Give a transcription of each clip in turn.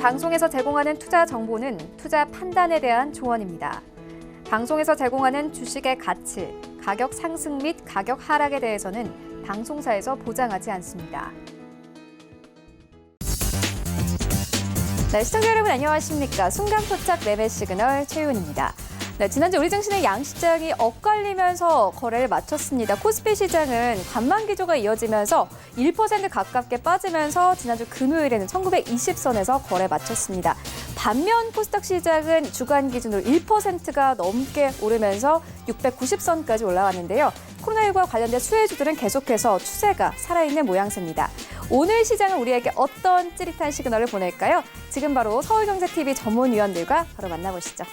방송에서 제공하는 투자 정보는 투자 판단에 대한 조언입니다. 방송에서 제공하는 주식의 가치, 가격 상승 및 가격 하락에 대해서는 방송사에서 보장하지 않습니다. 네, 시청자 여러분 안녕하십니까? 순간포착 매매 시그널 최윤입니다. 네, 지난주 우리 증시는 양시장이 엇갈리면서 거래를 마쳤습니다. 코스피 시장은 관망 기조가 이어지면서 1% 가깝게 빠지면서 지난주 금요일에는 1920선에서 거래 마쳤습니다. 반면 코스닥 시장은 주간 기준으로 1%가 넘게 오르면서 690선까지 올라왔는데요. 코로나19와 관련된 수혜주들은 계속해서 추세가 살아있는 모양새입니다. 오늘 시장은 우리에게 어떤 찌릿한 시그널을 보낼까요? 지금 바로 서울경제TV 전문위원들과 바로 만나보시죠.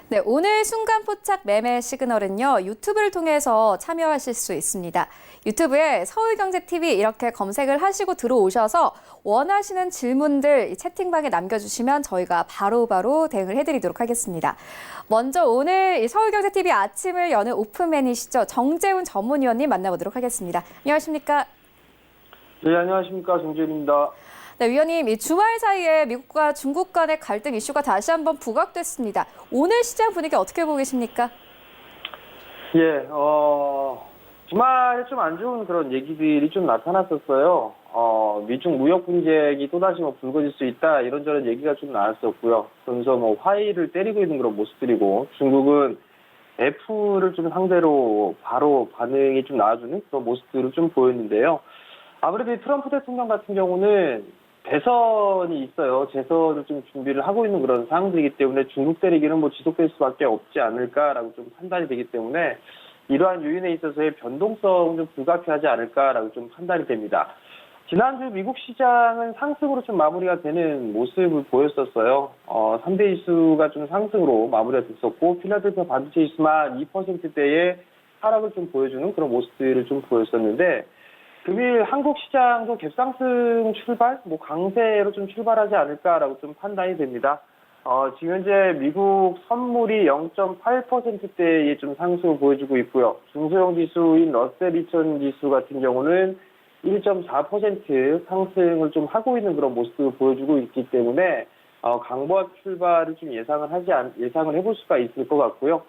네, 오늘 순간포착 매매 시그널은요, 유튜브를 통해서 참여하실 수 있습니다. 유튜브에 서울경제TV 이렇게 검색을 하시고 들어오셔서 원하시는 질문들 채팅방에 남겨주시면 저희가 바로바로 대응을 해드리도록 하겠습니다. 먼저 오늘 서울경제TV 아침을 여는 오픈맨이시죠. 정재훈 전문위원님 만나보도록 하겠습니다. 안녕하십니까? 네, 안녕하십니까. 정재훈입니다. 네, 위원님, 이 주말 사이에 미국과 중국 간의 갈등 이슈가 다시 한번 부각됐습니다. 오늘 시장 분위기 어떻게 보고 계십니까? 예, 주말에 좀 안 좋은 그런 얘기들이 좀 나타났었어요. 미중 무역 분쟁이 또다시 불거질 수 있다, 이런저런 얘기가 좀 나왔었고요. 그러면서 화이를 때리고 있는 그런 모습들이고, 중국은 애플을 좀 상대로 바로 반응이 좀 나와주는 그런 모습들을 좀 보였는데요. 아무래도 트럼프 대통령 같은 경우는 대선이 있어요. 재선을 좀 준비를 하고 있는 그런 상황들이기 때문에 중국 때리기는 지속될 수밖에 없지 않을까라고 좀 판단이 되기 때문에 이러한 요인에 있어서의 변동성은 좀 불가피하지 않을까라고 좀 판단이 됩니다. 지난주 미국 시장은 상승으로 좀 마무리가 되는 모습을 보였었어요. 3대 지수가 좀 상승으로 마무리가 됐었고, 필라델피아 반도체 지수만 2%대의 하락을 좀 보여주는 그런 모습들을 좀 보였었는데, 금일 한국 시장도 갭상승 출발, 강세로 좀 출발하지 않을까라고 좀 판단이 됩니다. 지금 현재 미국 선물이 0.8%대의 좀 상승을 보여주고 있고요. 중소형 지수인 러셀 2000 지수 같은 경우는 1.4% 상승을 좀 하고 있는 그런 모습을 보여주고 있기 때문에 강보합 출발을 좀 예상을 해볼 수가 있을 것 같고요.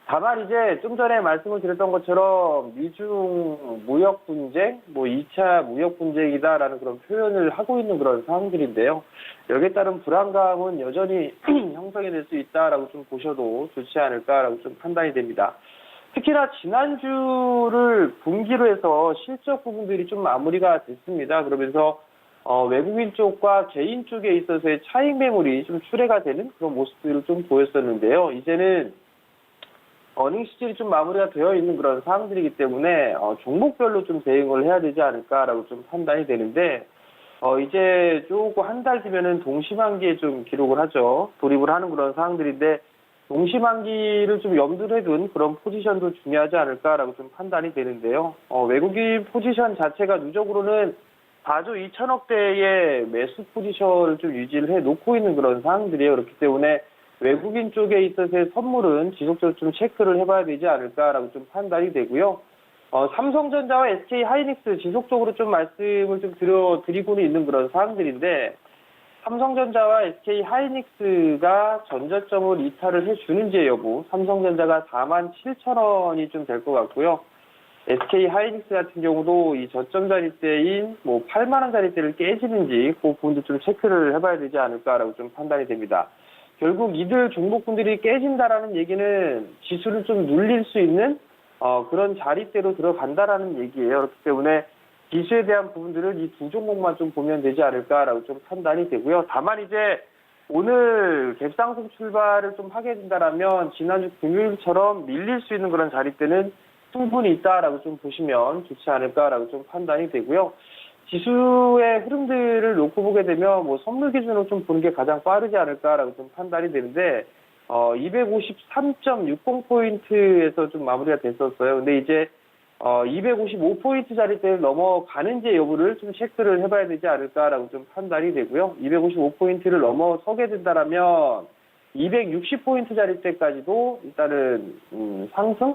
다만 이제 좀 전에 말씀을 드렸던 것처럼 미중 무역 분쟁, 2차 무역 분쟁이다라는 그런 표현을 하고 있는 그런 상황들인데요. 여기에 따른 불안감은 여전히 형성이 될 수 있다라고 좀 보셔도 좋지 않을까라고 좀 판단이 됩니다. 특히나 지난주를 분기로 해서 실적 부분들이 좀 마무리가 됐습니다. 그러면서 외국인 쪽과 개인 쪽에 있어서의 차익 매물이 좀 출회가 되는 그런 모습들을 좀 보였었는데요. 이제는 어닝 시즌이 좀 마무리가 되어 있는 그런 상황들이기 때문에 종목별로 좀 대응을 해야 되지 않을까라고 좀 판단이 되는데, 이제 조금 한 달 뒤면은 동시만기에 좀 기록을 하죠. 돌입을 하는 그런 상황들인데, 동시만기를 좀 염두에 둔 그런 포지션도 중요하지 않을까라고 좀 판단이 되는데요. 외국인 포지션 자체가 누적으로는 4조 2천억 대의 매수 포지션을 좀 유지를 해 놓고 있는 그런 상황들이에요. 그렇기 때문에 외국인 쪽에 있어서의 선물은 지속적으로 좀 체크를 해봐야 되지 않을까라고 좀 판단이 되고요. 삼성전자와 SK하이닉스 지속적으로 좀 말씀을 좀 드리고는 있는 그런 사항들인데, 삼성전자와 SK하이닉스가 전저점을 이탈을 해주는지의 여부, 삼성전자가 47,000원이 좀 될 것 같고요. SK하이닉스 같은 경우도 이 저점 자리대인 8만 원 자리대를 깨지는지 그 부분도 좀 체크를 해봐야 되지 않을까라고 좀 판단이 됩니다. 결국 이들 종목군들이 깨진다라는 얘기는 지수를 좀 눌릴 수 있는 그런 자리대로 들어간다라는 얘기예요. 그렇기 때문에 지수에 대한 부분들은 이 두 종목만 좀 보면 되지 않을까라고 좀 판단이 되고요. 다만 이제 오늘 갭상승 출발을 좀 하게 된다라면 지난주 금요일처럼 밀릴 수 있는 그런 자리대는 충분히 있다라고 좀 보시면 좋지 않을까라고 좀 판단이 되고요. 지수의 흐름들을 놓고 보게 되면 선물 기준으로 좀 보는 게 가장 빠르지 않을까라고 좀 판단이 되는데 253.60포인트에서 좀 마무리가 됐었어요. 근데 이제 255포인트 자리대를 넘어가는지 여부를 좀 체크를 해봐야 되지 않을까라고 좀 판단이 되고요. 255포인트를 넘어서게 된다라면 260포인트 자리대까지도 일단은 상승?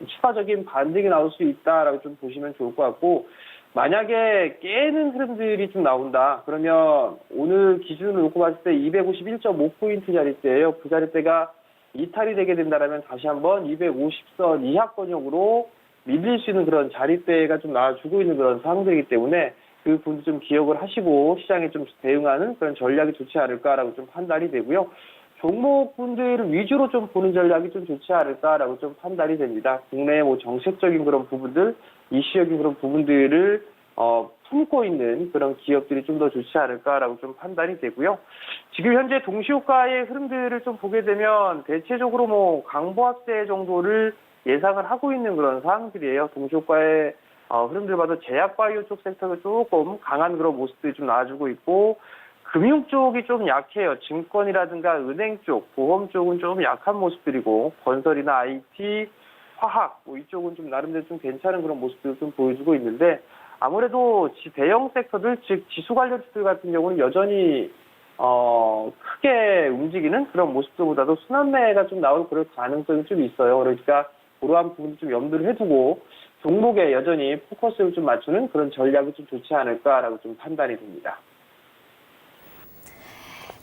추가적인 반등이 나올 수 있다라고 좀 보시면 좋을 것 같고, 만약에 깨는 흐름들이 좀 나온다. 그러면 오늘 기준으로 놓고 봤을 때 251.5포인트 자리대예요. 그 자리대가 이탈이 되게 된다면 다시 한번 250선 이하권역으로 밀릴 수 있는 그런 자리대가 좀 나와주고 있는 그런 상황들이기 때문에 그 부분도 좀 기억을 하시고 시장에 좀 대응하는 그런 전략이 좋지 않을까라고 좀 판단이 되고요. 종목분들을 위주로 좀 보는 전략이 좀 좋지 않을까라고 좀 판단이 됩니다. 국내 뭐 정책적인 그런 부분들, 이슈적인 그런 부분들을 품고 있는 그런 기업들이 좀 더 좋지 않을까라고 좀 판단이 되고요. 지금 현재 동시효과의 흐름들을 좀 보게 되면 대체적으로 뭐 강보합세 정도를 예상을 하고 있는 그런 상황들이에요. 동시효과의 흐름들 봐도 제약바이오 쪽 섹터가 조금 강한 그런 모습들이 좀 나와주고 있고, 금융 쪽이 좀 약해요. 증권이라든가 은행 쪽, 보험 쪽은 좀 약한 모습들이고, 건설이나 IT, 화학, 뭐 이쪽은 좀 나름대로 좀 괜찮은 그런 모습들을 좀 보여주고 있는데, 아무래도 대형 섹터들, 즉 지수 관련주들 같은 경우는 여전히 크게 움직이는 그런 모습들보다도 순환매가 좀 나올 그럴 가능성이 좀 있어요. 그러니까 그러한 부분도 좀 염두를 해두고 종목에 여전히 포커스를 좀 맞추는 그런 전략이 좀 좋지 않을까라고 좀 판단이 됩니다.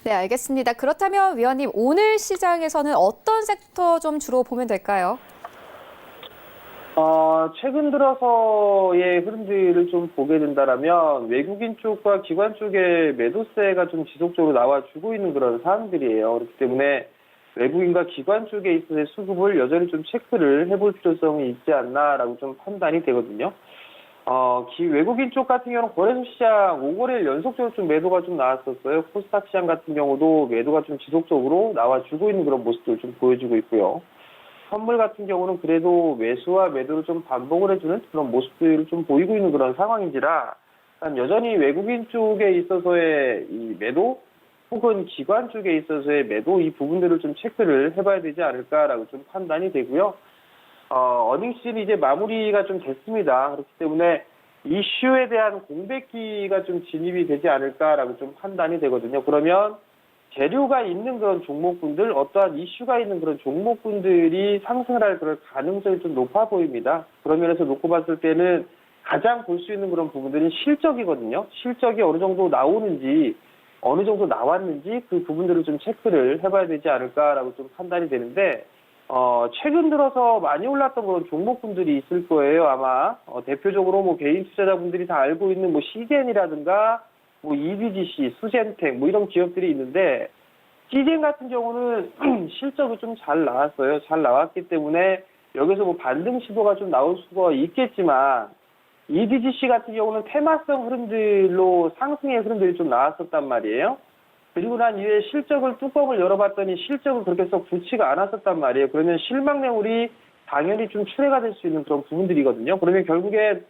네, 알겠습니다. 그렇다면 위원님, 오늘 시장에서는 어떤 섹터 좀 주로 보면 될까요? 최근 들어서의 흐름들을 좀 보게 된다라면 외국인 쪽과 기관 쪽의 매도세가 좀 지속적으로 나와주고 있는 그런 상황들이에요. 그렇기 때문에 외국인과 기관 쪽에 있어서의 수급을 여전히 좀 체크를 해볼 필요성이 있지 않나라고 좀 판단이 되거든요. 외국인 쪽 같은 경우는 거래소 시장 5거래일 연속적으로 좀 매도가 좀 나왔었어요. 코스닥 시장 같은 경우도 매도가 좀 지속적으로 나와주고 있는 그런 모습들을 좀 보여주고 있고요. 선물 같은 경우는 그래도 매수와 매도를 좀 반복을 해주는 그런 모습들을 좀 보이고 있는 그런 상황인지라 여전히 외국인 쪽에 있어서의 이 매도 혹은 기관 쪽에 있어서의 매도 이 부분들을 좀 체크를 해봐야 되지 않을까라고 좀 판단이 되고요. 어닝 시즌이 이제 마무리가 좀 됐습니다. 그렇기 때문에 이슈에 대한 공백기가 좀 진입이 되지 않을까라고 좀 판단이 되거든요. 그러면 재료가 있는 그런 종목군들, 어떠한 이슈가 있는 그런 종목군들이 상승을 할 그런 가능성이 좀 높아 보입니다. 그런 면에서 놓고 봤을 때는 가장 볼 수 있는 그런 부분들은 실적이거든요. 실적이 어느 정도 나오는지, 어느 정도 나왔는지 그 부분들을 좀 체크를 해봐야 되지 않을까라고 좀 판단이 되는데, 최근 들어서 많이 올랐던 그런 종목군들이 있을 거예요, 아마. 대표적으로 뭐 개인 투자자분들이 다 알고 있는 뭐 CGN이라든가, 뭐 EBGC, 수젠텍 뭐 이런 기업들이 있는데, CGN 같은 경우는 실적이 좀 잘 나왔어요. 잘 나왔기 때문에 여기서 뭐 반등 시도가 좀 나올 수가 있겠지만, EBGC 같은 경우는 테마성 흐름들로 상승의 흐름들이 좀 나왔었단 말이에요. 그리고 난 이후에 실적을 뚜껑을 열어봤더니 실적은 그렇게 썩 좋지가 않았었단 말이에요. 그러면 실망 매물이 당연히 좀 출회가 될 수 있는 그런 부분들이거든요. 그러면 결국엔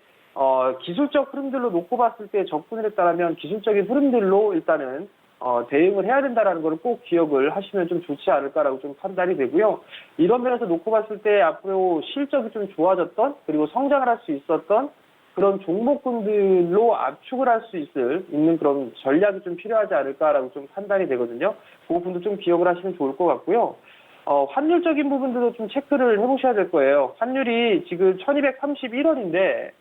기술적 흐름들로 놓고 봤을 때 접근을 했다면 기술적인 흐름들로 일단은 대응을 해야 된다라는 걸 꼭 기억을 하시면 좀 좋지 않을까라고 좀 판단이 되고요. 이런 면에서 놓고 봤을 때 앞으로 실적이 좀 좋아졌던 그리고 성장을 할 수 있었던 그런 종목군들로 압축을 할 수 있는 그런 전략이 좀 필요하지 않을까라고 좀 판단이 되거든요. 그 부분도 좀 기억을 하시면 좋을 것 같고요. 환율적인 부분들도 좀 체크를 해보셔야 될 거예요. 환율이 지금 1231원인데,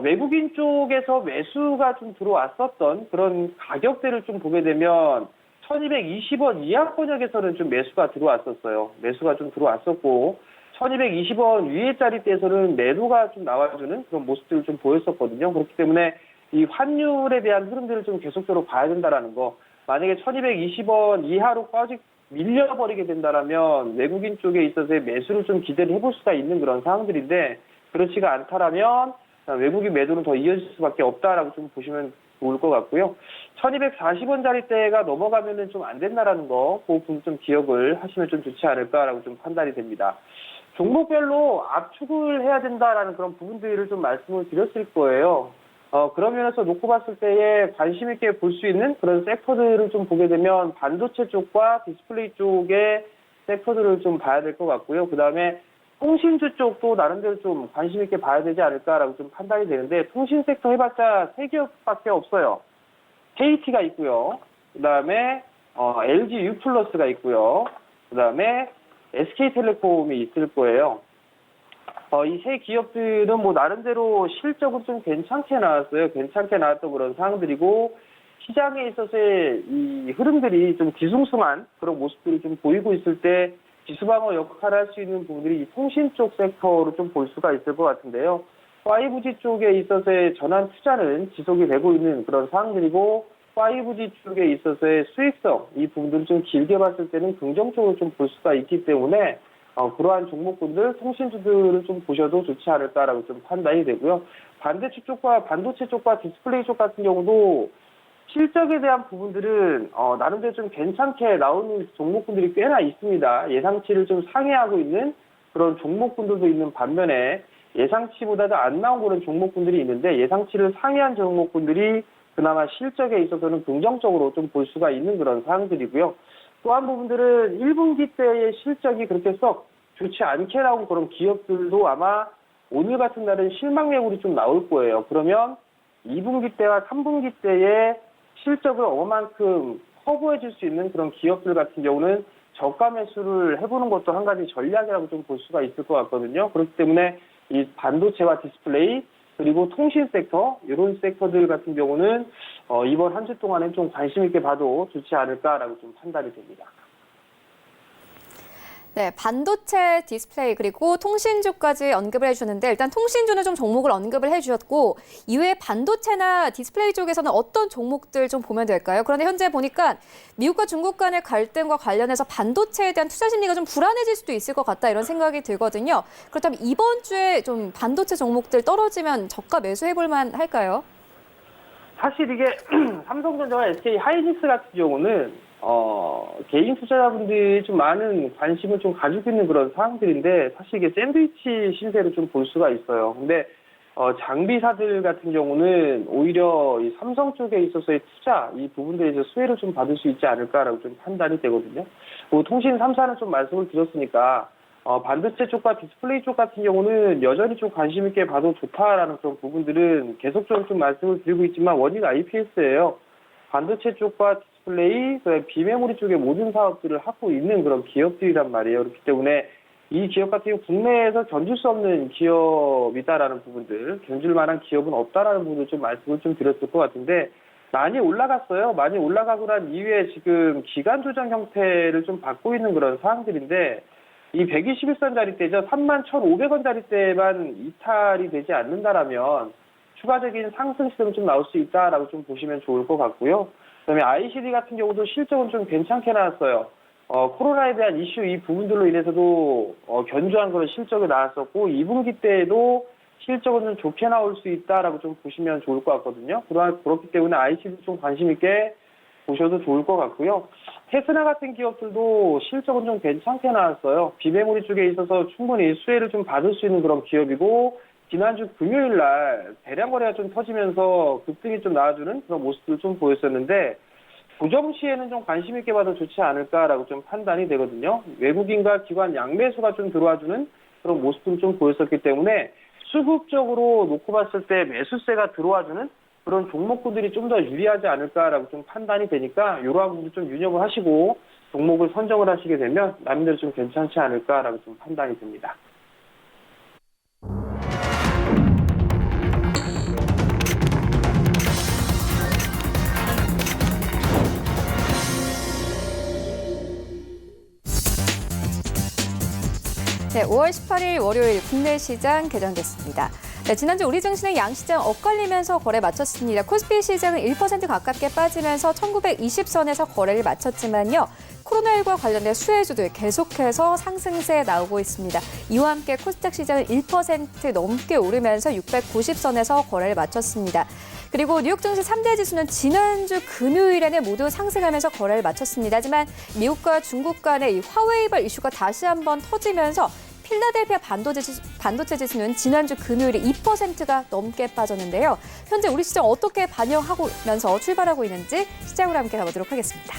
외국인 쪽에서 매수가 좀 들어왔었던 그런 가격대를 좀 보게 되면 1220원 이하권역에서는 좀 매수가 들어왔었어요. 매수가 좀 들어왔었고, 1220원 위에 자리대에서는 매도가 좀 나와주는 그런 모습들을 좀 보였었거든요. 그렇기 때문에 이 환율에 대한 흐름들을 좀 계속적으로 봐야 된다라는 거. 만약에 1220원 이하로 밀려버리게 된다라면 외국인 쪽에 있어서의 매수를 좀 기대를 해볼 수가 있는 그런 상황들인데, 그렇지가 않다라면 외국인 매도는 더 이어질 수밖에 없다라고 좀 보시면 좋을 것 같고요. 1240원 자리대가 넘어가면은 좀 안 된다라는 거, 그 부분 좀 기억을 하시면 좀 좋지 않을까라고 좀 판단이 됩니다. 종목별로 압축을 해야 된다라는 그런 부분들을 좀 말씀을 드렸을 거예요. 그런 면에서 놓고 봤을 때에 관심 있게 볼 수 있는 그런 섹터들을 좀 보게 되면 반도체 쪽과 디스플레이 쪽의 섹터들을 좀 봐야 될 것 같고요. 그 다음에 통신주 쪽도 나름대로 좀 관심 있게 봐야 되지 않을까라고 좀 판단이 되는데 통신 섹터 해봤자 3기업밖에 없어요. KT가 있고요. 그다음에 LG U+가 있고요. 그다음에 SK텔레콤이 있을 거예요. 이 세 기업들은 뭐 나름대로 실적은 좀 괜찮게 나왔어요. 괜찮게 나왔던 그런 상황들이고 시장에 있어서의 이 흐름들이 좀 뒤숭숭한 그런 모습들이 좀 보이고 있을 때 지수방어 역할을 할 수 있는 부분들이 이 통신 쪽 섹터로 좀 볼 수가 있을 것 같은데요. 5G 쪽에 있어서의 전환 투자는 지속이 되고 있는 그런 상황들이고 5G 쪽에 있어서의 수익성 이 부분들을 좀 길게 봤을 때는 긍정적으로 좀 볼 수가 있기 때문에 그러한 종목군들, 통신주들을 좀 보셔도 좋지 않을까라고 좀 판단이 되고요. 반도체 쪽과 디스플레이 쪽 같은 경우도 실적에 대한 부분들은 나름대로 좀 괜찮게 나오는 종목군들이 꽤나 있습니다. 예상치를 좀 상회하고 있는 그런 종목군들도 있는 반면에 예상치보다도 안 나온 그런 종목군들이 있는데 예상치를 상회한 종목군들이 그나마 실적에 있어서는 긍정적으로 좀 볼 수가 있는 그런 사항들이고요. 또 한 부분들은 1분기 때의 실적이 그렇게 썩 좋지 않게 나온 그런 기업들도 아마 오늘 같은 날은 실망 매물이 좀 나올 거예요. 그러면 2분기 때와 3분기 때의 실적을 어만큼 커버해 줄 수 있는 그런 기업들 같은 경우는 저가 매수를 해보는 것도 한 가지 전략이라고 좀 볼 수가 있을 것 같거든요. 그렇기 때문에 이 반도체와 디스플레이 그리고 통신 섹터 이런 섹터들 같은 경우는 이번 한 주 동안은 좀 관심 있게 봐도 좋지 않을까라고 좀 판단이 됩니다. 네, 반도체, 디스플레이 그리고 통신주까지 언급을 해주셨는데 일단 통신주는 좀 종목을 언급을 해주셨고 이외에 반도체나 디스플레이 쪽에서는 어떤 종목들 좀 보면 될까요? 그런데 현재 보니까 미국과 중국 간의 갈등과 관련해서 반도체에 대한 투자 심리가 좀 불안해질 수도 있을 것 같다 이런 생각이 들거든요. 그렇다면 이번 주에 좀 반도체 종목들 떨어지면 저가 매수해볼 만 할까요? 사실 이게 삼성전자와 SK 하이닉스 같은 경우는 개인 투자자분들이 좀 많은 관심을 좀 가지고 있는 그런 사항들인데 사실 이게 샌드위치 신세로 좀 볼 수가 있어요. 근데 장비사들 같은 경우는 오히려 이 삼성 쪽에 있어서의 투자 이 부분들에 이제 수혜를 좀 받을 수 있지 않을까라고 좀 판단이 되거든요. 통신 3사는 좀 말씀을 드렸으니까 반도체 쪽과 디스플레이 쪽 같은 경우는 여전히 좀 관심 있게 봐도 좋다라는 그런 부분들은 계속적으로 좀 말씀을 드리고 있지만 원인 IPS예요. 반도체 쪽과 디스플레이, 비메모리 쪽의 모든 사업들을 하고 있는 그런 기업들이란 말이에요. 그렇기 때문에 이 기업 같은 경우 국내에서 견줄 수 없는 기업이다라는 부분들, 견줄 만한 기업은 없다라는 부분을 좀 말씀을 좀 드렸을 것 같은데 많이 올라갔어요. 많이 올라가고 난 이후에 지금 기간 조정 형태를 좀 받고 있는 그런 사항들인데 이 121선짜리대죠. 31,500원짜리대만 이탈이 되지 않는다라면 추가적인 상승 시점이 좀 나올 수 있다라고 좀 보시면 좋을 것 같고요. 그다음에 ICD 같은 경우도 실적은 좀 괜찮게 나왔어요. 코로나에 대한 이슈 이 부분들로 인해서도 견조한 그런 실적이 나왔었고 2분기 때에도 실적은 좀 좋게 나올 수 있다라고 좀 보시면 좋을 것 같거든요. 그렇기 때문에 ICD 좀 관심 있게 보셔도 좋을 것 같고요. 테스라 같은 기업들도 실적은 좀 괜찮게 나왔어요. 비메모리 쪽에 있어서 충분히 수혜를 좀 받을 수 있는 그런 기업이고 지난주 금요일 날 대량 거래가 좀 터지면서 급등이 좀 나와주는 그런 모습을 좀 보였었는데 고점 시에는 좀 관심 있게 봐도 좋지 않을까라고 좀 판단이 되거든요. 외국인과 기관 양매수가 좀 들어와주는 그런 모습을 좀 보였었기 때문에 수급적으로 놓고 봤을 때 매수세가 들어와주는 그런 종목군들이 좀 더 유리하지 않을까라고 좀 판단이 되니까 이러한 부분 좀 유념을 하시고 종목을 선정을 하시게 되면 나름대로 좀 괜찮지 않을까라고 좀 판단이 듭니다. 네, 5월 18일 월요일 국내 시장 개장됐습니다. 네, 지난주 우리 증시는 양시장 엇갈리면서 거래 마쳤습니다. 코스피 시장은 1% 가깝게 빠지면서 1920선에서 거래를 마쳤지만요. 코로나19와 관련된 수혜주들 계속해서 상승세 나오고 있습니다. 이와 함께 코스닥 시장은 1% 넘게 오르면서 690선에서 거래를 마쳤습니다. 그리고 뉴욕 증시 3대 지수는 지난주 금요일에는 모두 상승하면서 거래를 마쳤습니다. 하지만 미국과 중국 간의 이 화웨이발 이슈가 다시 한번 터지면서 필라델피아 반도체 지수는 지난주 금요일에 2%가 넘게 빠졌는데요. 현재 우리 시장 어떻게 반영하면서 출발하고 있는지 시장으로 함께 가보도록 하겠습니다.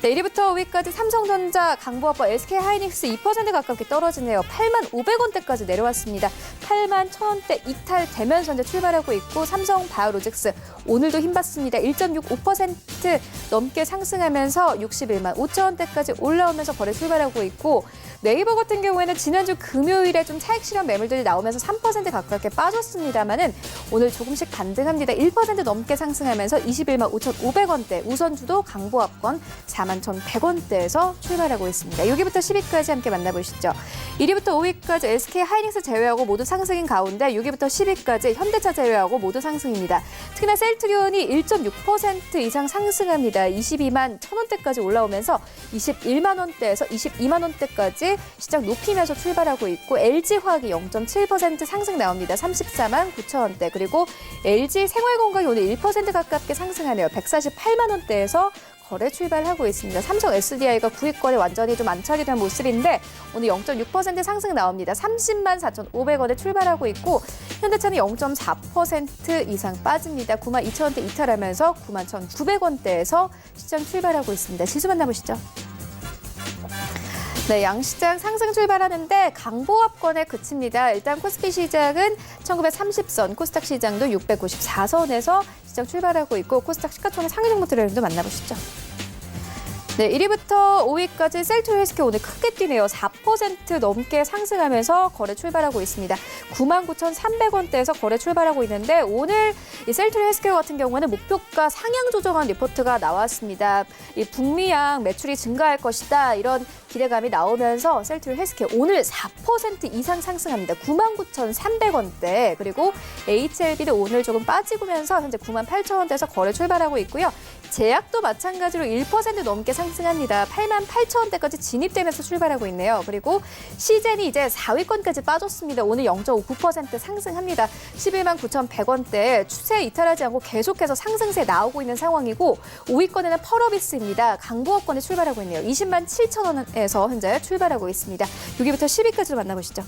네, 1위부터 5위까지 삼성전자, 강보합과 SK하이닉스 2% 가깝게 떨어지네요. 81,500원대까지 내려왔습니다. 81,000원대 이탈되면서 현재 출발하고 있고 삼성 바이오로직스 오늘도 힘받습니다. 1.65% 넘게 상승하면서 615,000원대까지 올라오면서 거래 출발하고 있고 네이버 같은 경우에는 지난주 금요일에 좀 차익 실현 매물들이 나오면서 3% 가깝게 빠졌습니다만은 오늘 조금씩 반등합니다. 1% 넘게 상승하면서 215,500원대, 우선주도 강보합권 41,100원대에서 출발하고 있습니다. 여기부터 10위까지 함께 만나보시죠. 1위부터 5위까지 SK하이닉스 제외하고 모두 상승인 가운데 6위부터 10위까지 현대차 제외하고 모두 상승입니다. 특히나 셀트리온이 1.6% 이상 상승합니다. 22만 1,000원대까지 올라오면서 21만 원대에서 22만 원대까지 시장 높이면서 출발하고 있고 LG화학이 0.7% 상승 나옵니다. 34만 9천원대. 그리고 LG생활건강이 오늘 1% 가깝게 상승하네요. 148만 원대에서 거래 출발하고 있습니다. 삼성 SDI가 9위권에 완전히 좀 안착이 된 모습인데 오늘 0.6% 상승 나옵니다. 30만 4,500원에 출발하고 있고 현대차는 0.4% 이상 빠집니다. 9만 2천원대 이탈하면서 9만 1,900원대에서 시장 출발하고 있습니다. 지수 만나보시죠. 네, 양시장 상승 출발하는데 강보합권에 그칩니다. 일단 코스피 시장은 1930선, 코스닥 시장도 694선에서 시장 출발하고 있고 코스닥 시가총액 상위 종목 트렌드 만나보시죠. 네, 1위부터 5위까지 셀트리온 헬스케어 오늘 크게 뛰네요. 4% 넘게 상승하면서 거래 출발하고 있습니다. 99,300원대에서 거래 출발하고 있는데 오늘 이 셀트리온 헬스케어 같은 경우에는 목표가 상향 조정한 리포트가 나왔습니다. 이 북미양 매출이 증가할 것이다 이런 기대감이 나오면서 셀트리온 헬스케어 오늘 4% 이상 상승합니다. 99,300원대. 그리고 HLB도 오늘 조금 빠지면서 현재 98,000원대에서 거래 출발하고 있고요. 제약도 마찬가지로 1% 넘게 상승합니다. 88,000원대까지 진입되면서 출발하고 있네요. 그리고 시젠이 이제 4위권까지 빠졌습니다. 오늘 0.59% 상승합니다. 119만 9,100원대 추세 이탈하지 않고 계속해서 상승세 나오고 있는 상황이고 5위권에는 펄어비스입니다. 강보합권에 출발하고 있네요. 20만 7천원에서 현재 출발하고 있습니다. 6위부터 10위까지로 만나보시죠.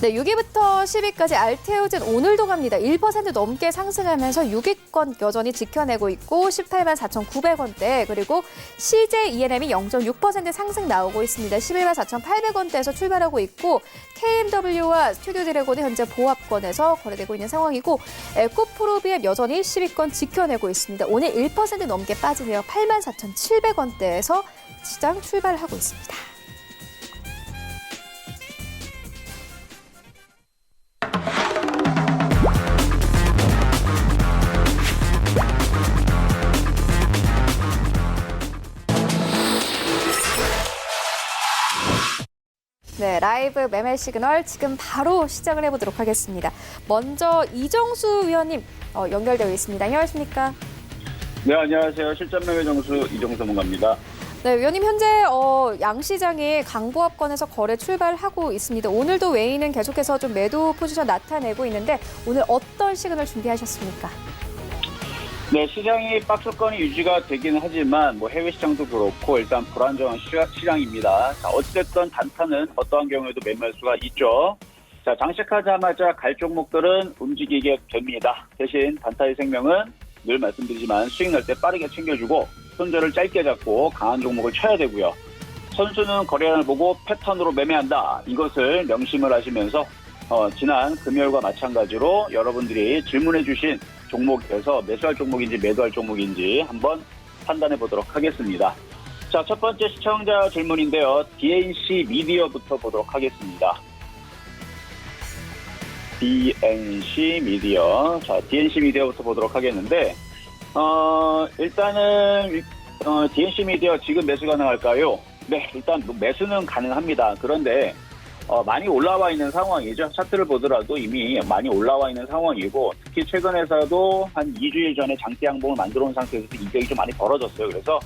네, 6위부터 10위까지 알테오젠 오늘도 갑니다. 1% 넘게 상승하면서 6위권 여전히 지켜내고 있고 18만 4,900원대 그리고 CJ ENM이 0.6% 상승 나오고 있습니다. 11만 4,800원대에서 출발하고 있고 KMW와 스튜디오 드래곤이 현재 보합권에서 거래되고 있는 상황이고 에코프로비엠 여전히 10위권 지켜내고 있습니다. 오늘 1% 넘게 빠지네요. 8만 4,700원대에서 시장 출발하고 있습니다. 네, 라이브 매매 시그널 지금 바로 시작을 해보도록 하겠습니다. 먼저 이정수 위원님 연결되어 있습니다. 안녕하십니까? 네, 안녕하세요. 실전 매매 정수 이정수 전문가입니다. 네, 위원님 현재 양시장이 강보합권에서 거래 출발하고 있습니다. 오늘도 외인은 계속해서 좀 매도 포지션 나타내고 있는데 오늘 어떤 시그널 준비하셨습니까? 네, 시장이 박스권이 유지가 되긴 하지만 해외 시장도 그렇고 일단 불안정한 시장입니다. 자, 어쨌든 단타는 어떠한 경우에도 매매할 수가 있죠. 자, 장식하자마자 갈 종목들은 움직이게 됩니다. 대신 단타의 생명은 늘 말씀드리지만 수익 날 때 빠르게 챙겨주고 손절을 짧게 잡고 강한 종목을 쳐야 되고요. 선수는 거래량을 보고 패턴으로 매매한다. 이것을 명심을 하시면서 지난 금요일과 마찬가지로 여러분들이 질문해 주신 종목에서 매수할 종목인지 매도할 종목인지 한번 판단해 보도록 하겠습니다. 자, 첫 번째 시청자 질문인데요. DNC 미디어부터 보도록 하겠습니다. DNC 미디어. 자, DNC 미디어부터 보도록 하겠는데, 일단은, DNC 미디어 지금 매수 가능할까요? 네, 일단 매수는 가능합니다. 그런데, 많이 올라와 있는 상황이죠. 차트를 보더라도 이미 많이 올라와 있는 상황이고 특히 최근에서도 한 2주일 전에 장대 양봉을 만들어 온 상태에서 이격이 좀 많이 벌어졌어요. 그래서